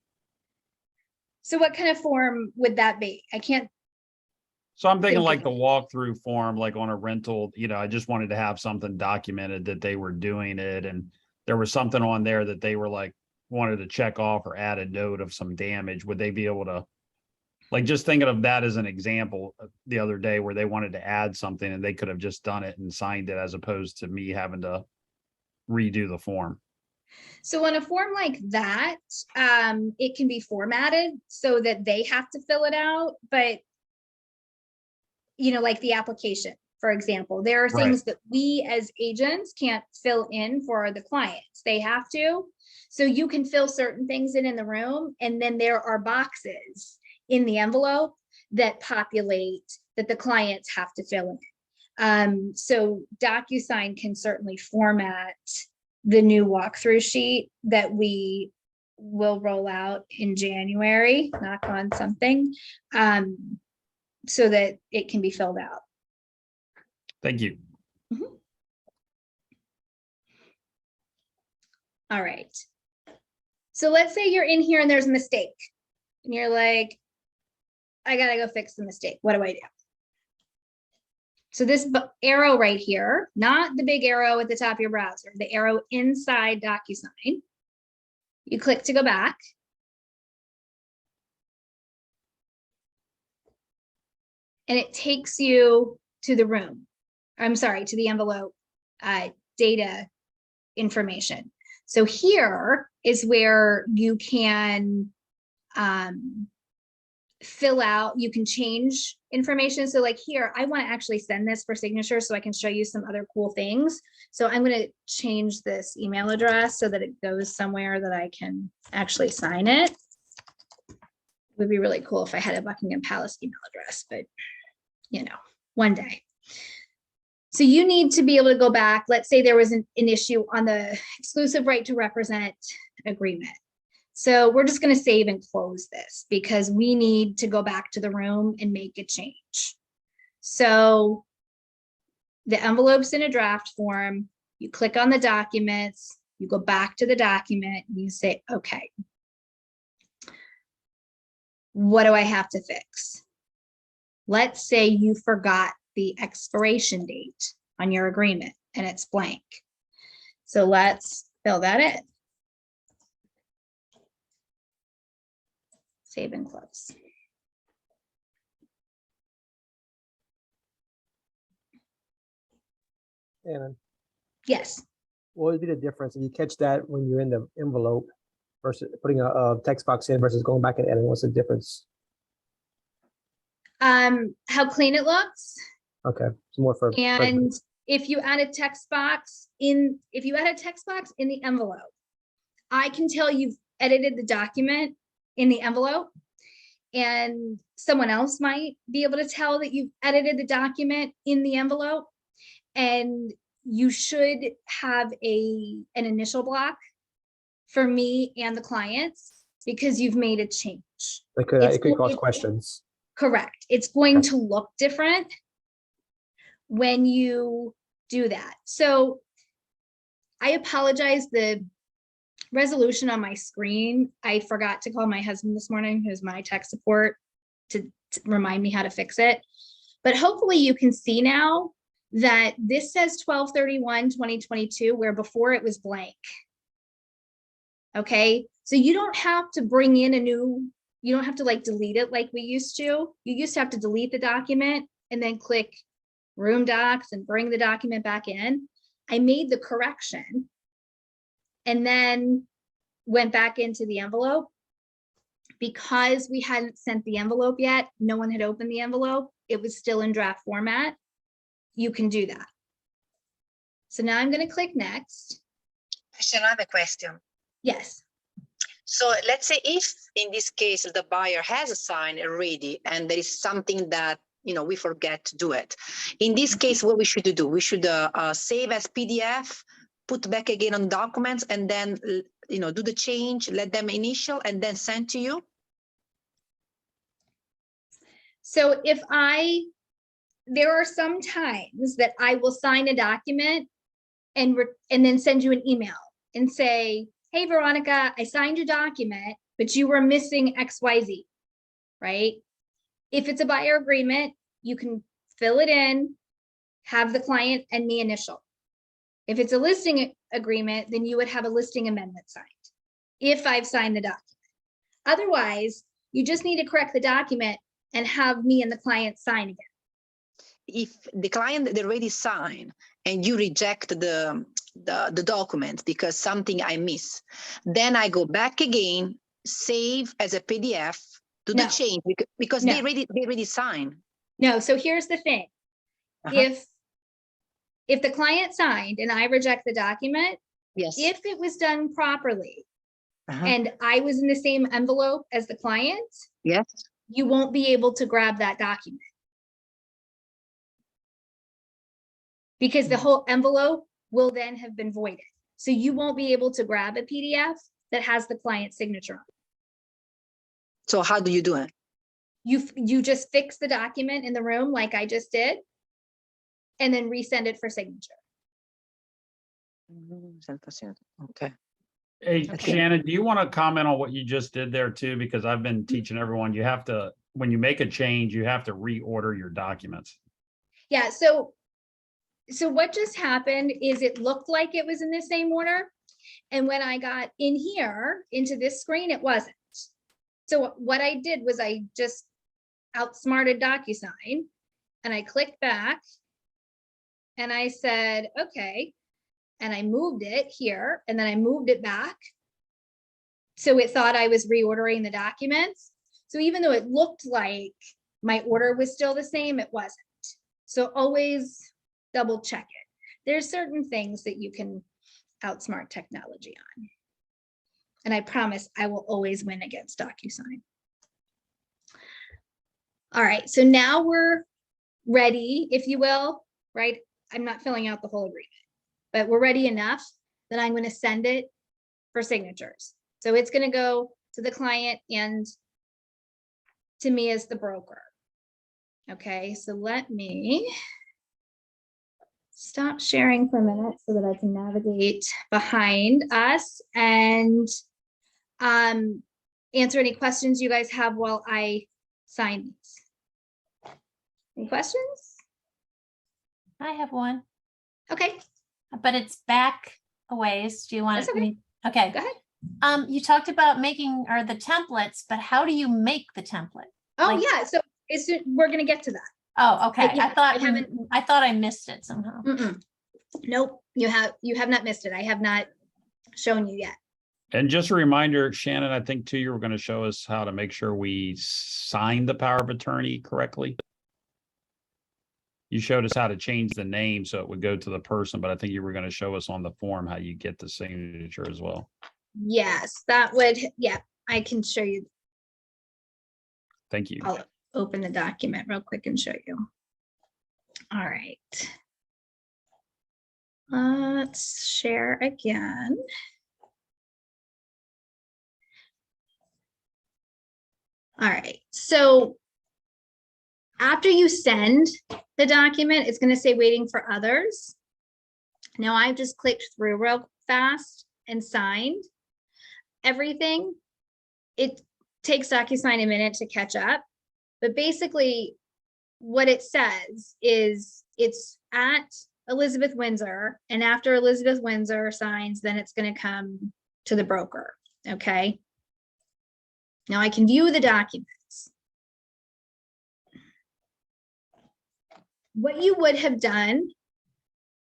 So what kind of form would that be? I can't. So I'm thinking Thank like you. the walkthrough form, like on a rental, I just wanted to have something documented that they were doing it. And there was something on there that they were like, wanted to check off or add a note of some damage. Would they be able to, like, just thinking of that as an example the other day where they wanted to add something and they could have just done it and signed it as opposed to me having to redo the form. So on a form like that, it can be formatted so that they have to fill it out, but like the application, for example, there are Right. things that we as agents can't fill in for the clients. They have to. So you can fill certain things in the room, and then there are boxes in the envelope that populate that the clients have to fill in. So DocuSign can certainly format the new walkthrough sheet that we will roll out in January, knock on something, so that it can be filled out. Thank you. All right. So let's say you're in here and there's a mistake and you're like, I gotta go fix the mistake. What do I do? So this arrow right here, not the big arrow at the top of your browser, the arrow inside DocuSign, you click to go back. And it takes you to the room. I'm sorry, to the envelope data information. So here is where you can fill out, you can change information. So like here, I want to actually send this for signature so I can show you some other cool things. So I'm going to change this email address so that it goes somewhere that I can actually sign it. would be really cool if I had a Buckingham Palace email address, but you know, one day. So you need to be able to go back. Let's say there was an issue on the exclusive right to represent agreement. So we're just going to save and close this because we need to go back to the room and make a change. So the envelope's in a draft form. You click on the documents, you go back to the document, and you say, okay, what do I have to fix? Let's say you forgot the expiration date on your agreement and it's blank. So let's fill that in. Save and close. Shannon, Yes. what would be the difference if you catch that when you're in the envelope versus putting a text box in versus going back and editing? What's the difference? How clean it looks. Okay, it's more for. And if you add a text box in, the envelope, I can tell you've edited the document in the envelope, and someone else might be able to tell that you've edited the document in the envelope, and you should have an initial block for me and the clients because you've made a change. It could cause questions. Correct. It's going to look different when you do that. So I apologize, the resolution on my screen, I forgot to call my husband this morning, who's my tech support, to remind me how to fix it. But hopefully you can see now that this says 12/31/2022, where before it was blank. Okay, so you don't have to bring in you don't have to like delete it like we used to. You used to have to delete the document and then click room docs and bring the document back in. I made the correction and then went back into the envelope. Because we hadn't sent the envelope yet, no one had opened the envelope, it was still in draft format. You can do that. So now I'm going to click next. Actually, another question. Yes. So let's say if in this case the buyer has a sign already and there is something that we forget to do it. In this case, what we should do? We should save as PDF, put back again on documents, and then do the change, let them initial, and then send to you. So there are some times that I will sign a document and then send you an email and say, hey, Veronica, I signed your document, but you were missing XYZ, right? If it's a buyer agreement, you can fill it in, have the client and me initial. If it's a listing agreement, then you would have a listing amendment signed if I've signed the document. Otherwise, you just need to correct the document and have me and the client sign again. If the client they already signed and you reject the document because something I miss, then I go back again, save as a PDF, do the change because they already signed. No, so here's the thing. If the client signed and I reject the document, yes, if it was done properly and I was in the same envelope as the client, yes, you won't be able to grab that document. Because the whole envelope will then have been voided. So you won't be able to grab a PDF that has the client's signature on it. So how do you do it? You just fix the document in the room like I just did, and then resend it for signature. Okay. Hey, Shannon, do you want to comment on what you just did there too? Because I've been teaching everyone, you have to, when you make a change, you have to reorder your documents. Yeah, so what just happened is it looked like it was in the same order. And when I got in here into this screen, it wasn't. So what I did was I just outsmarted DocuSign and I clicked back and I said, okay. And I moved it here and then I moved it back. So it thought I was reordering the documents. So even though it looked like my order was still the same, it wasn't. So always double check it. There's certain things that you can outsmart technology on. And I promise I will always win against DocuSign. All right, so now we're ready, if you will, right? I'm not filling out the whole agreement, but we're ready enough that I'm going to send it for signatures. So it's going to go to the client and to me as the broker. Okay, so let me stop sharing for a minute so that I can navigate behind us and answer any questions you guys have while I sign these. Any questions? I have one, Okay, but it's back a ways. Do you want That's okay. me? Okay. go ahead. You talked about making or the templates, but how do you make the template? Oh, Like- yeah, so we're gonna get to that. Oh, okay. yeah, I haven't- thought I missed it somehow. Nope, you have not missed it. I have not shown you yet. And just a reminder, Shannon, I think too, you were going to show us how to make sure we sign the power of attorney correctly. You showed us how to change the name so it would go to the person, but I think you were going to show us on the form how you get the signature as well. Yes, that would, yeah, I can show you. Thank you. I'll open the document real quick and show you. All right. Let's share again. All right, so after you send the document, it's going to say waiting for others. Now I've just clicked through real fast and signed everything. It takes DocuSign a minute to catch up, but basically what it says is it's at Elizabeth Windsor, and after Elizabeth Windsor signs, then it's going to come to the broker. Okay. Now I can view the documents. What you would have done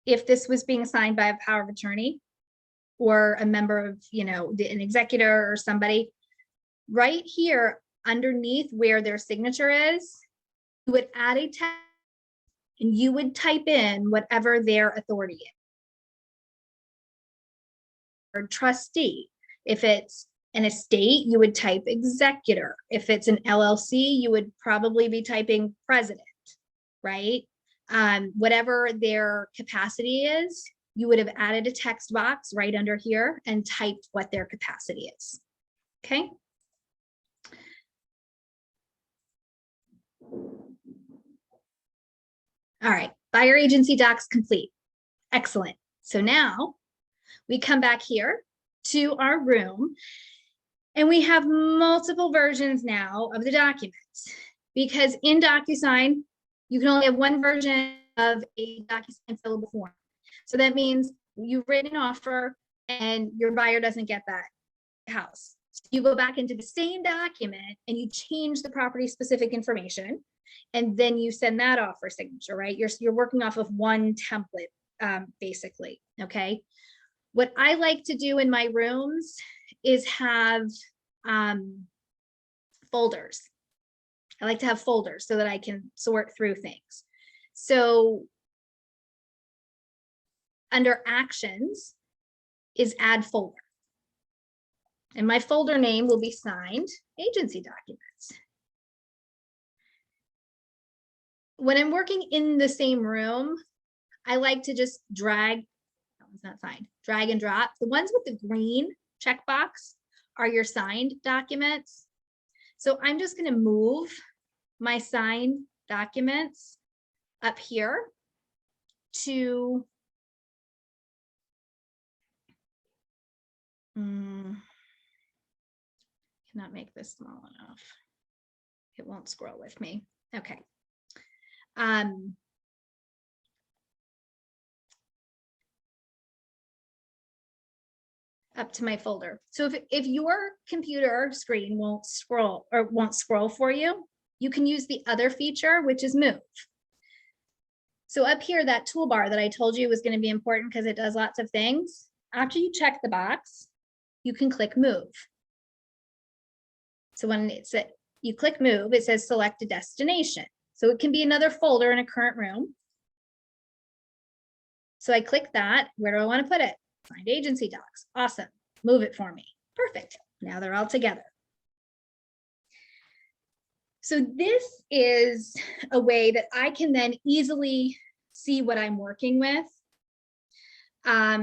if this was being signed by a power of attorney or a member of, an executor or somebody, right here underneath where their signature is, you would add a text and you would type in whatever their authority is. Or trustee. If it's an estate, you would type executor. If it's an LLC, you would probably be typing president, right? Whatever their capacity is, you would have added a text box right under here and typed what their capacity is. Okay. All right, buyer agency docs complete. Excellent. So now we come back here to our room and we have multiple versions now of the documents, because in DocuSign, you can only have one version of a DocuSign fillable form. So that means you've written an offer and your buyer doesn't get that house. So you go back into the same document and you change the property specific information, and then you send that off for signature, right? You're working off of one template, basically, okay? What I like to do in my rooms is have folders. I like to have folders so that I can sort through things. So under actions is add folder. And my folder name will be signed agency documents. When I'm working in the same room, I like to just drag, that one's not signed, drag and drop. The ones with the green checkbox are your signed documents. So I'm just going to move my signed documents up here to cannot make this small enough. It won't scroll with me. Okay. Up to my folder. So if your computer screen won't scroll for you, you can use the other feature, which is move. So up here, that toolbar that I told you was going to be important because it does lots of things. After you check the box, you can click move. So when you click move, it says select a destination. So it can be another folder in a current room. So I click that. Where do I want to put it? Find agency docs. Awesome. Move it for me. Perfect. Now they're all together. So this is a way that I can then easily see what I'm working with. I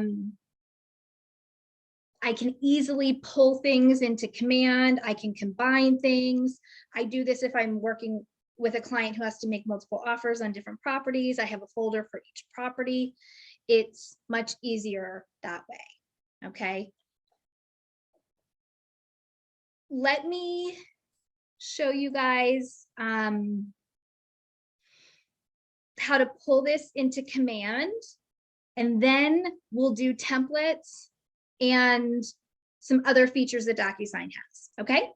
can easily pull things into command. I can combine things. I do this if I'm working with a client who has to make multiple offers on different properties. I have a folder for each property. It's much easier that way, okay? Let me show you guys how to pull this into command, and then we'll do templates and some other features that DocuSign has, okay?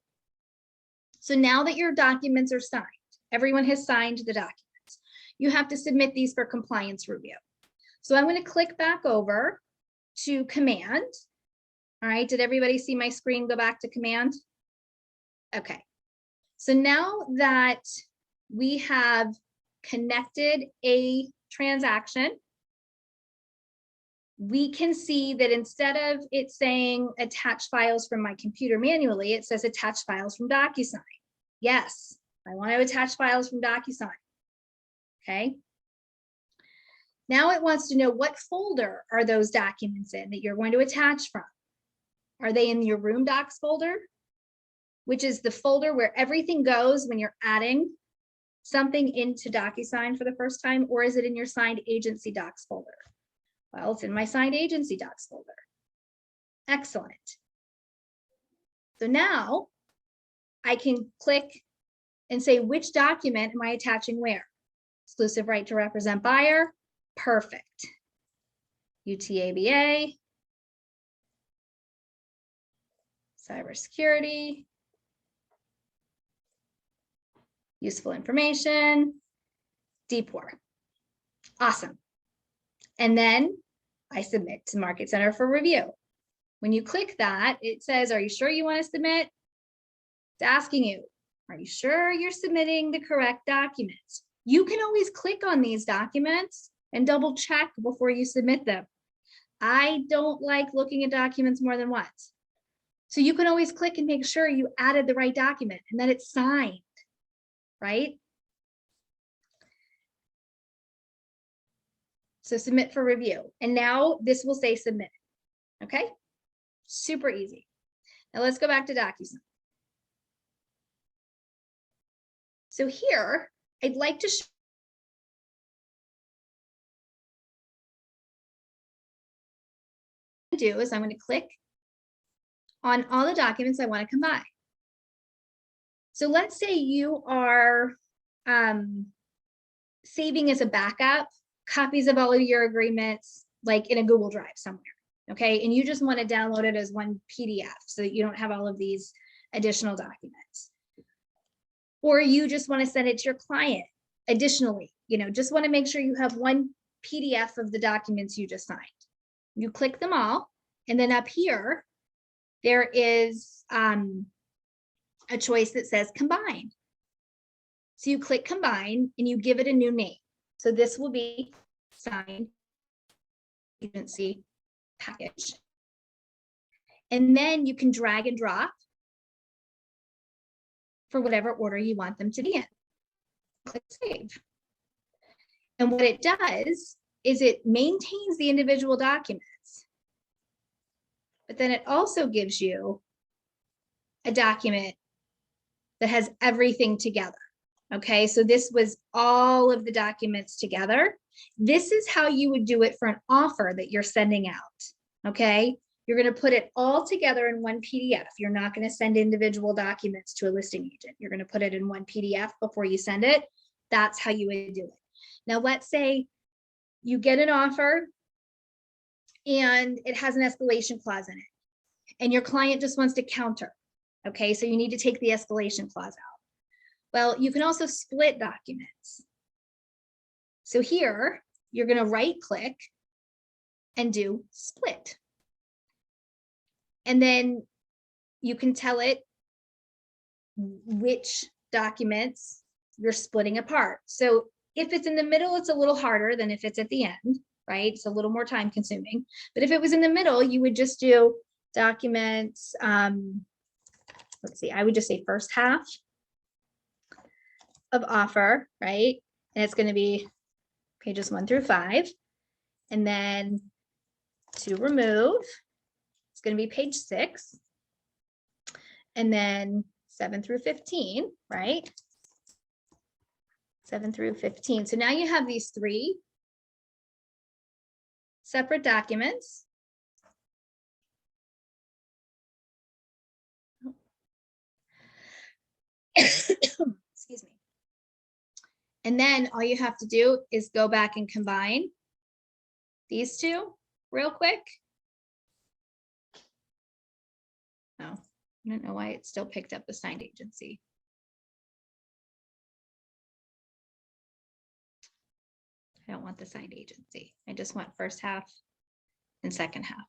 So now that your documents are signed, everyone has signed the documents, you have to submit these for compliance review. So I'm going to click back over to command. All right, did everybody see my screen go back to command? Okay, so now that we have connected a transaction, we can see that instead of it saying attach files from my computer manually, it says attach files from DocuSign. Yes, I want to attach files from DocuSign. Okay. Now it wants to know what folder are those documents in that you're going to attach from. Are they in your room docs folder, which is the folder where everything goes when you're adding something into DocuSign for the first time, or is it in your signed agency docs folder? Well, it's in my signed agency docs folder. Excellent. So now I can click and say, which document am I attaching where? Exclusive right to represent buyer. Perfect. UTABA. Cybersecurity. Useful information. DPOR. Awesome. And then I submit to Market Center for review. When you click that, it says, are you sure you want to submit? It's asking you, are you sure you're submitting the correct documents? You can always click on these documents and double check before you submit them. I don't like looking at documents more than once. So you can always click and make sure you added the right document and that it's signed, right? So submit for review. And now this will say submit. Okay, super easy. Now let's go back to DocuSign. So here, I'd like to do is I'm going to click on all the documents I want to combine. So let's say you are saving as a backup copies of all of your agreements, like in a Google Drive somewhere, okay? And you just want to download it as one PDF so that you don't have all of these additional documents. Or you just want to send it to your client additionally, just want to make sure you have one PDF of the documents you just signed. You click them all, and then up here, there is a choice that says combine. So you click combine and you give it a new name. So this will be signed agency package. And then you can drag and drop for whatever order you want them to be in. Click save. And what it does is it maintains the individual documents, but then it also gives you a document that has everything together. Okay, so this was all of the documents together. This is how you would do it for an offer that you're sending out. Okay, you're going to put it all together in one PDF. You're not going to send individual documents to a listing agent. You're going to put it in one PDF before you send it. That's how you would do it. Now, let's say you get an offer and it has an escalation clause in it, and your client just wants to counter. Okay, so you need to take the escalation clause out. Well, you can also split documents. So here, you're going to right click and do split. And then you can tell it which documents you're splitting apart. So if it's in the middle, it's a little harder than if it's at the end, right? It's a little more time consuming. But if it was in the middle, you would just do documents. Let's see, I would just say first half. of offer, right? And it's going to be pages 1 through 5. And then to remove, it's going to be page 6. And then 7 through 15, right? 7 through 15. So now you have these 3 separate documents. Excuse me. And then all you have to do is go back and combine these 2 real quick. Oh, I don't know why it still picked up the signed agency. I don't want the signed agency. I just want first half and second half.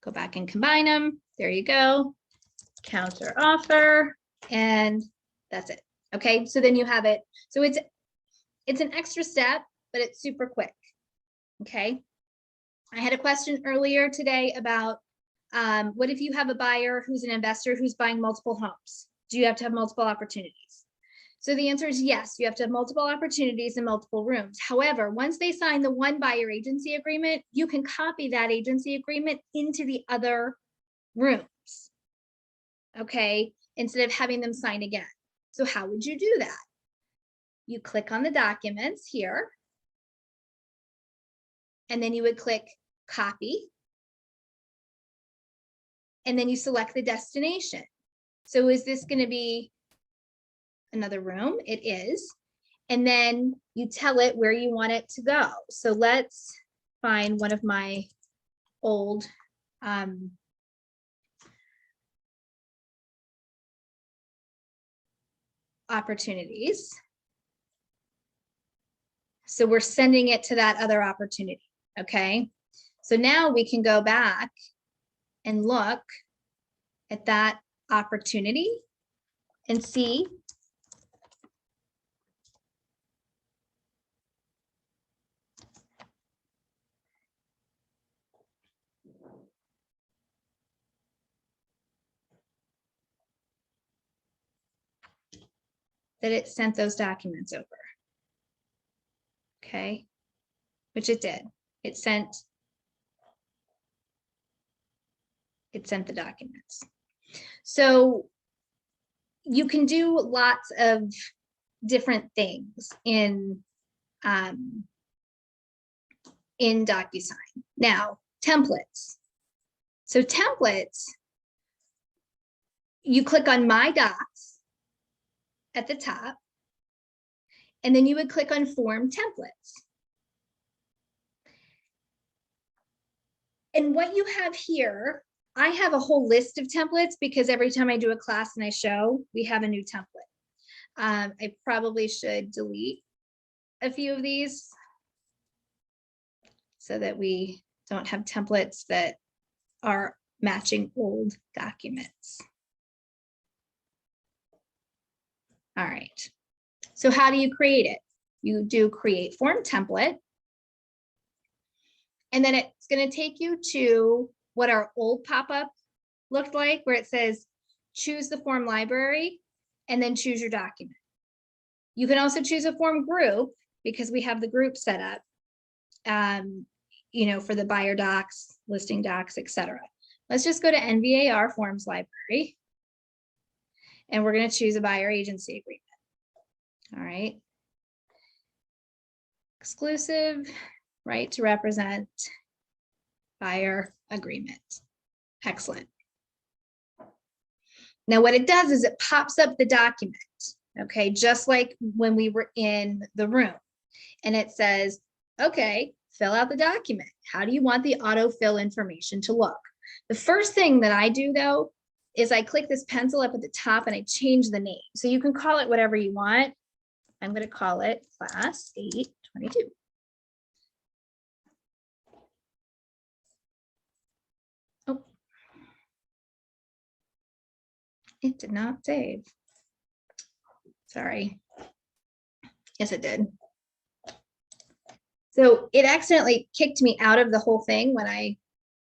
Go back and combine them. There you go. Counter offer, and that's it. Okay, so then you have it. So it's an extra step, but it's super quick. Okay. I had a question earlier today about what if you have a buyer who's an investor who's buying multiple homes? Do you have to have multiple opportunities? So the answer is yes, you have to have multiple opportunities in multiple rooms. However, once they sign the one buyer agency agreement, you can copy that agency agreement into the other rooms. Okay, instead of having them sign again. So how would you do that? You click on the documents here, and then you would click copy, and then you select the destination. So is this going to be another room? It is. And then you tell it where you want it to go. So let's find one of my old opportunities. So we're sending it to that other opportunity. Okay. So now we can go back and look at that opportunity and see that it sent those documents over. Okay, which it did. It sent the documents. So you can do lots of different things in DocuSign. Now, templates. So templates, you click on My Docs at the top, and then you would click on Form Templates. And what you have here, I have a whole list of templates because every time I do a class and I show, we have a new template. I probably should delete a few of these so that we don't have templates that are matching old documents. All right, so how do you create it? You do create form template, and then it's going to take you to what our old pop-up looked like, where it says choose the form library and then choose your document. You can also choose a form group because we have the group set up, you know, for the buyer docs, listing docs, etc. Let's just go to NVAR forms library, and we're going to choose a buyer agency agreement. All right. Exclusive right to represent buyer agreement. Excellent. Now what it does is it pops up the document, okay, just like when we were in the room, and it says, okay, fill out the document. How do you want the autofill information to look? The first thing that I do though is I click this pencil up at the top and I change the name. So you can call it whatever you want. I'm going to call it class 822. Oh, it did not save. Sorry. Yes, it did. So it accidentally kicked me out of the whole thing when I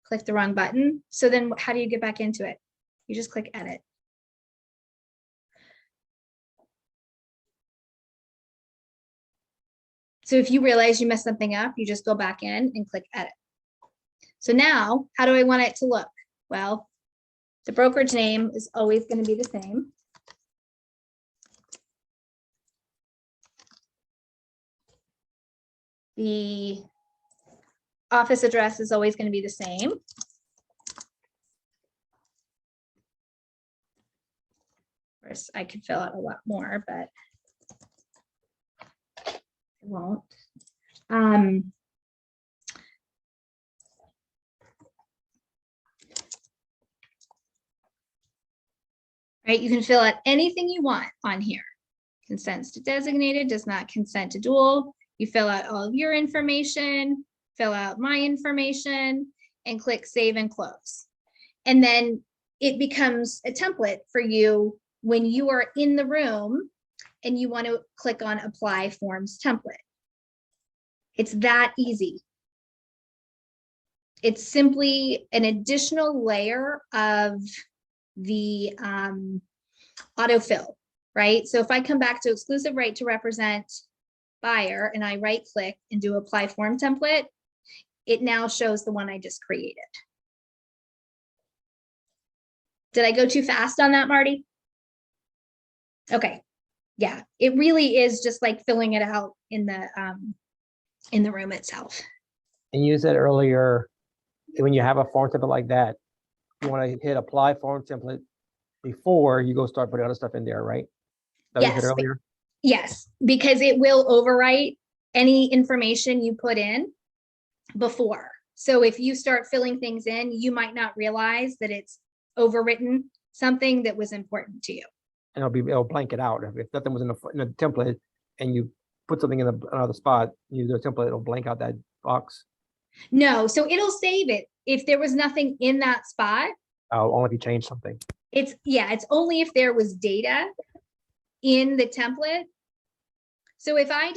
clicked the wrong button. So then how do you get back into it? You just click edit. So if you realize you messed something up, you just go back in and click edit. So now, how do I want it to look? Well, the brokerage name is always going to be the same. The office address is always going to be the same. Of course, I could fill out a lot more, but I won't. Right, you can fill out anything you want on here. Consents to designated, does not consent to dual. You fill out all of your information, fill out my information, and click save and close. And then it becomes a template for you when you are in the room and you want to click on apply forms template. It's that easy. It's simply an additional layer of the autofill, right? So if I come back to exclusive right to represent buyer and I right click and do apply form template, it now shows the one I just created. Did I go too fast on that, Marty? Okay, yeah, it really is just like filling it out in the room itself. And you said earlier, when you have a form template like that, you want to hit apply form template before you go start putting other stuff in there, right? That was Yes, it earlier. Yes, because it will overwrite any information you put in before. So if you start filling things in, you might not realize that it's overwritten something that was important to you. And it'll blank it out. If nothing was in the template and you put something in another spot, you do a template, it'll blank out that box. No, so it'll save it. If there was nothing in that spot, Only if you change something. it's only if there was data in the template. So if I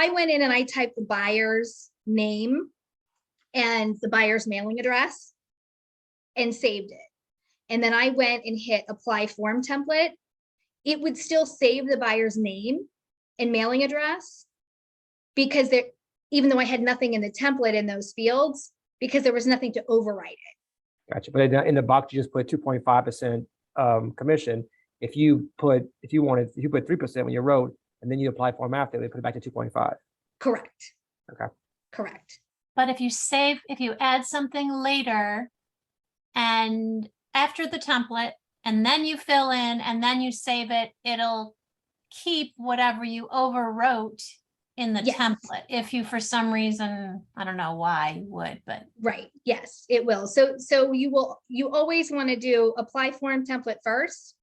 went in and I typed the buyer's name and the buyer's mailing address and saved it, and then I went and hit apply form template, it would still save the buyer's name and mailing address because even though I had nothing in the template in those fields, because there was nothing to overwrite it. Gotcha. But in the box, you just put 2.5% commission. If you put 3% when you wrote, and then you apply form after, they put it back to 2.5. Correct. Okay. Correct. But if you add something later and after the template, and then you fill in and then you save it, it'll keep whatever you overwrote in the Yes. template. If you, for some reason, I don't know why you would, but. Right. Yes, it will. So you always want to do apply form template first,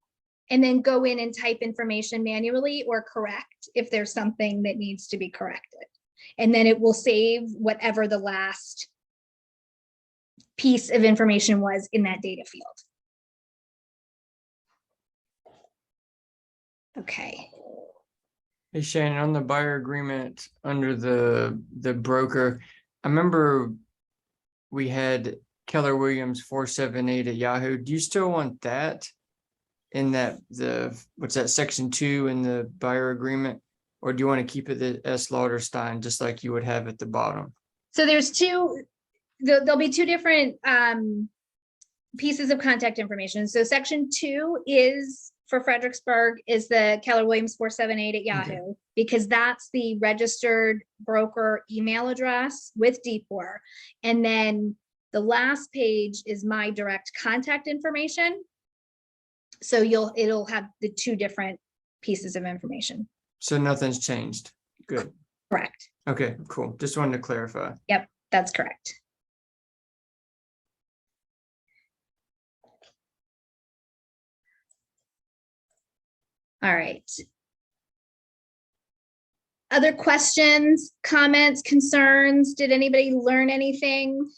and then go in and type information manually or correct if there's something that needs to be corrected. And then it will save whatever the last piece of information was in that data field. Okay. Hey Shannon, on the buyer agreement under the broker, I remember we had Keller Williams 478 at Yahoo. Do you still want that in what's that, section 2 in the buyer agreement? Or do you want to keep it at S. Lauderstein, just like you would have at the bottom? So there's there'll be two different pieces of contact information. So section 2 is for Fredericksburg is the Keller Williams 478 at Yahoo, okay, because that's the registered broker email address with DPOR. And then the last page is my direct contact information. So it'll have the two different pieces of information. So nothing's changed. Good. Correct. Okay, cool. Just wanted to clarify. Yep, that's correct. All right. Other questions, comments, concerns? Did anybody learn anything?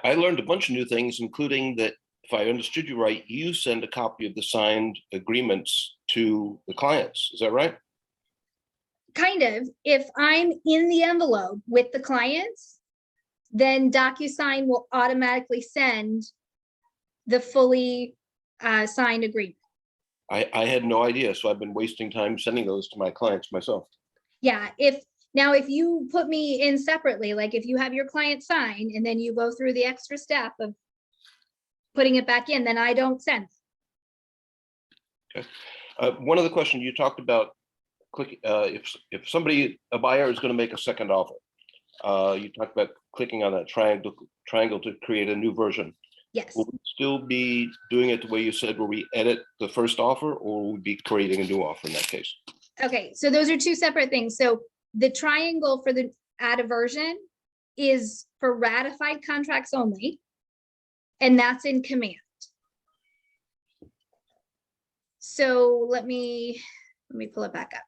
I learned a bunch of new things, including that if I understood you right, you send a copy of the signed agreements to the clients. Is that right? Kind of. If I'm in the envelope with the clients, then DocuSign will automatically send the fully signed agreement. I had no idea, so I've been wasting time sending those to my clients myself. Yeah, if you put me in separately, like if you have your client sign and then you go through the extra step of putting it back in, then I don't send. Okay. One other question you talked about, if a buyer is going to make a second offer, you talked about clicking on that triangle to create a new version. Yes. Will we still be doing it the way you said, where we edit the first offer, or will we be creating a new offer in that case? Okay, so those are two separate things. So the triangle for the add a version is for ratified contracts only, and that's in command. So let me pull it back up.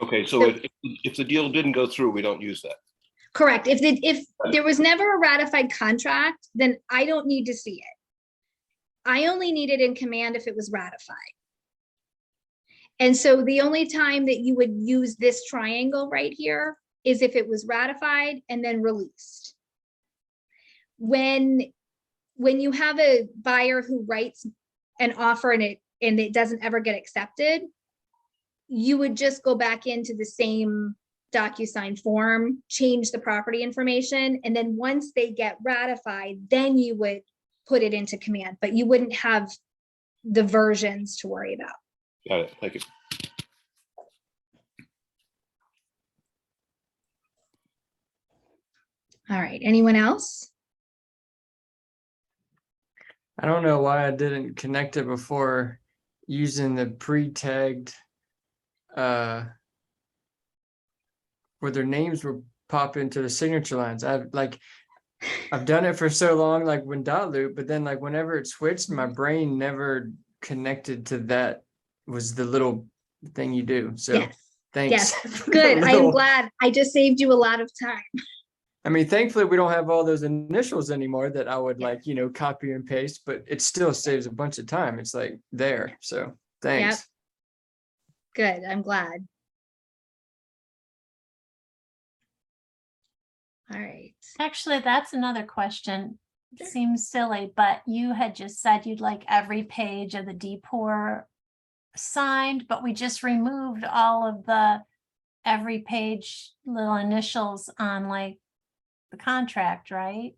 Okay, so if the deal didn't go through, we don't use that. Correct. If there was never a ratified contract, then I don't need to see it. I only need it in command if it was ratified. And so the only time that you would use this triangle right here is if it was ratified and then released. When you have a buyer who writes an offer and it doesn't ever get accepted, you would just go back into the same DocuSign form, change the property information, and then once they get ratified, then you would put it into command, but you wouldn't have the versions to worry about. Got it. Thank you. All right, anyone else? I don't know why I didn't connect it before using the pre-tagged where their names would pop into the signature lines. I've done it for so long, like when dot loop, but then like whenever it switched, my brain never connected to that was the little thing you do. So Yes. thanks. Yes, good. I am glad. I just saved you a lot of time. I mean, thankfully we don't have all those initials anymore that I would like, copy and paste, but it still saves a bunch of time. It's like there. So thanks. Yep. Good. I'm glad. All right. Actually, that's another question. Sure. Seems silly, but you had just said you'd like every page of the DPOR signed, but we just removed all of the every page little initials on like the contract, right?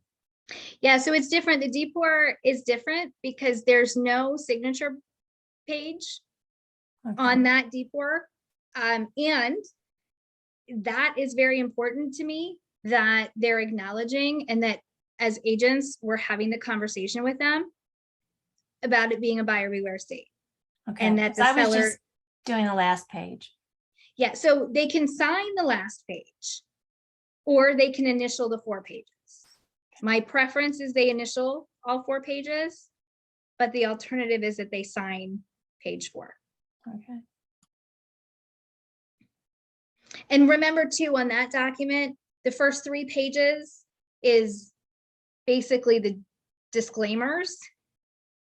Yeah, so it's different. The DPOR is different because there's no signature page on that DPOR. And that is very important to me, that they're acknowledging, and that as agents, we're having the conversation with them about it being a buyer beware state. Okay. And that the I was seller, just doing the last page. yeah, so they can sign the last page or they can initial the 4 pages. My preference is they initial all 4 pages, but the alternative is that they sign page 4. Okay. And remember too, on that document, the first 3 pages is basically the disclaimers,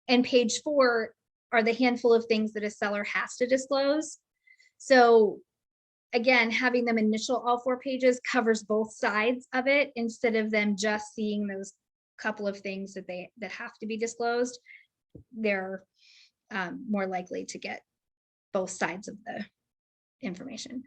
and page 4 are the handful of things that a seller has to disclose. So again, having them initial all 4 pages covers both sides of it, instead of them just seeing those couple of things that have to be disclosed. They're more likely to get both sides of the information.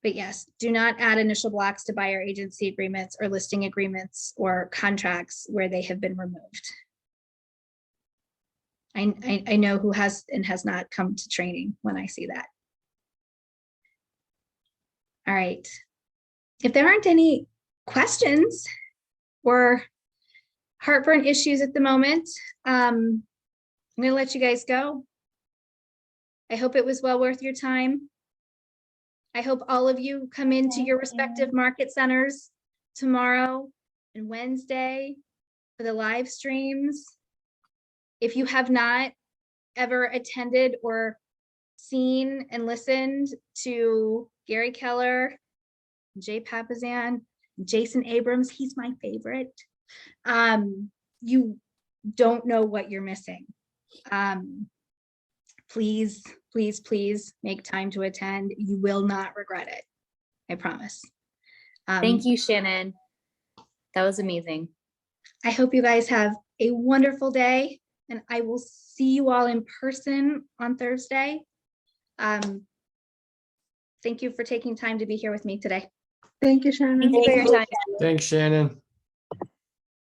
But yes, do not add initial blocks to buyer agency agreements or listing agreements or contracts where they have been removed. I know who has and has not come to training when I see that. All right. If there aren't any questions or heartburn issues at the moment, I'm going to let you guys go. I hope it was well worth your time. I hope all of you come into your respective market centers tomorrow and Wednesday for the live streams. If you have not ever attended or seen and listened to Gary Keller, Jay Papazan, Jason Abrams, he's my favorite. You don't know what you're missing. Please, please, please make time to attend. You will not regret it. I promise. Thank you, Shannon. That was amazing. I hope you guys have a wonderful day, and I will see you all in person on Thursday. Thank you for taking time to be here with me today. Thank you, Shannon. Thank you for your time. Thanks, Shannon.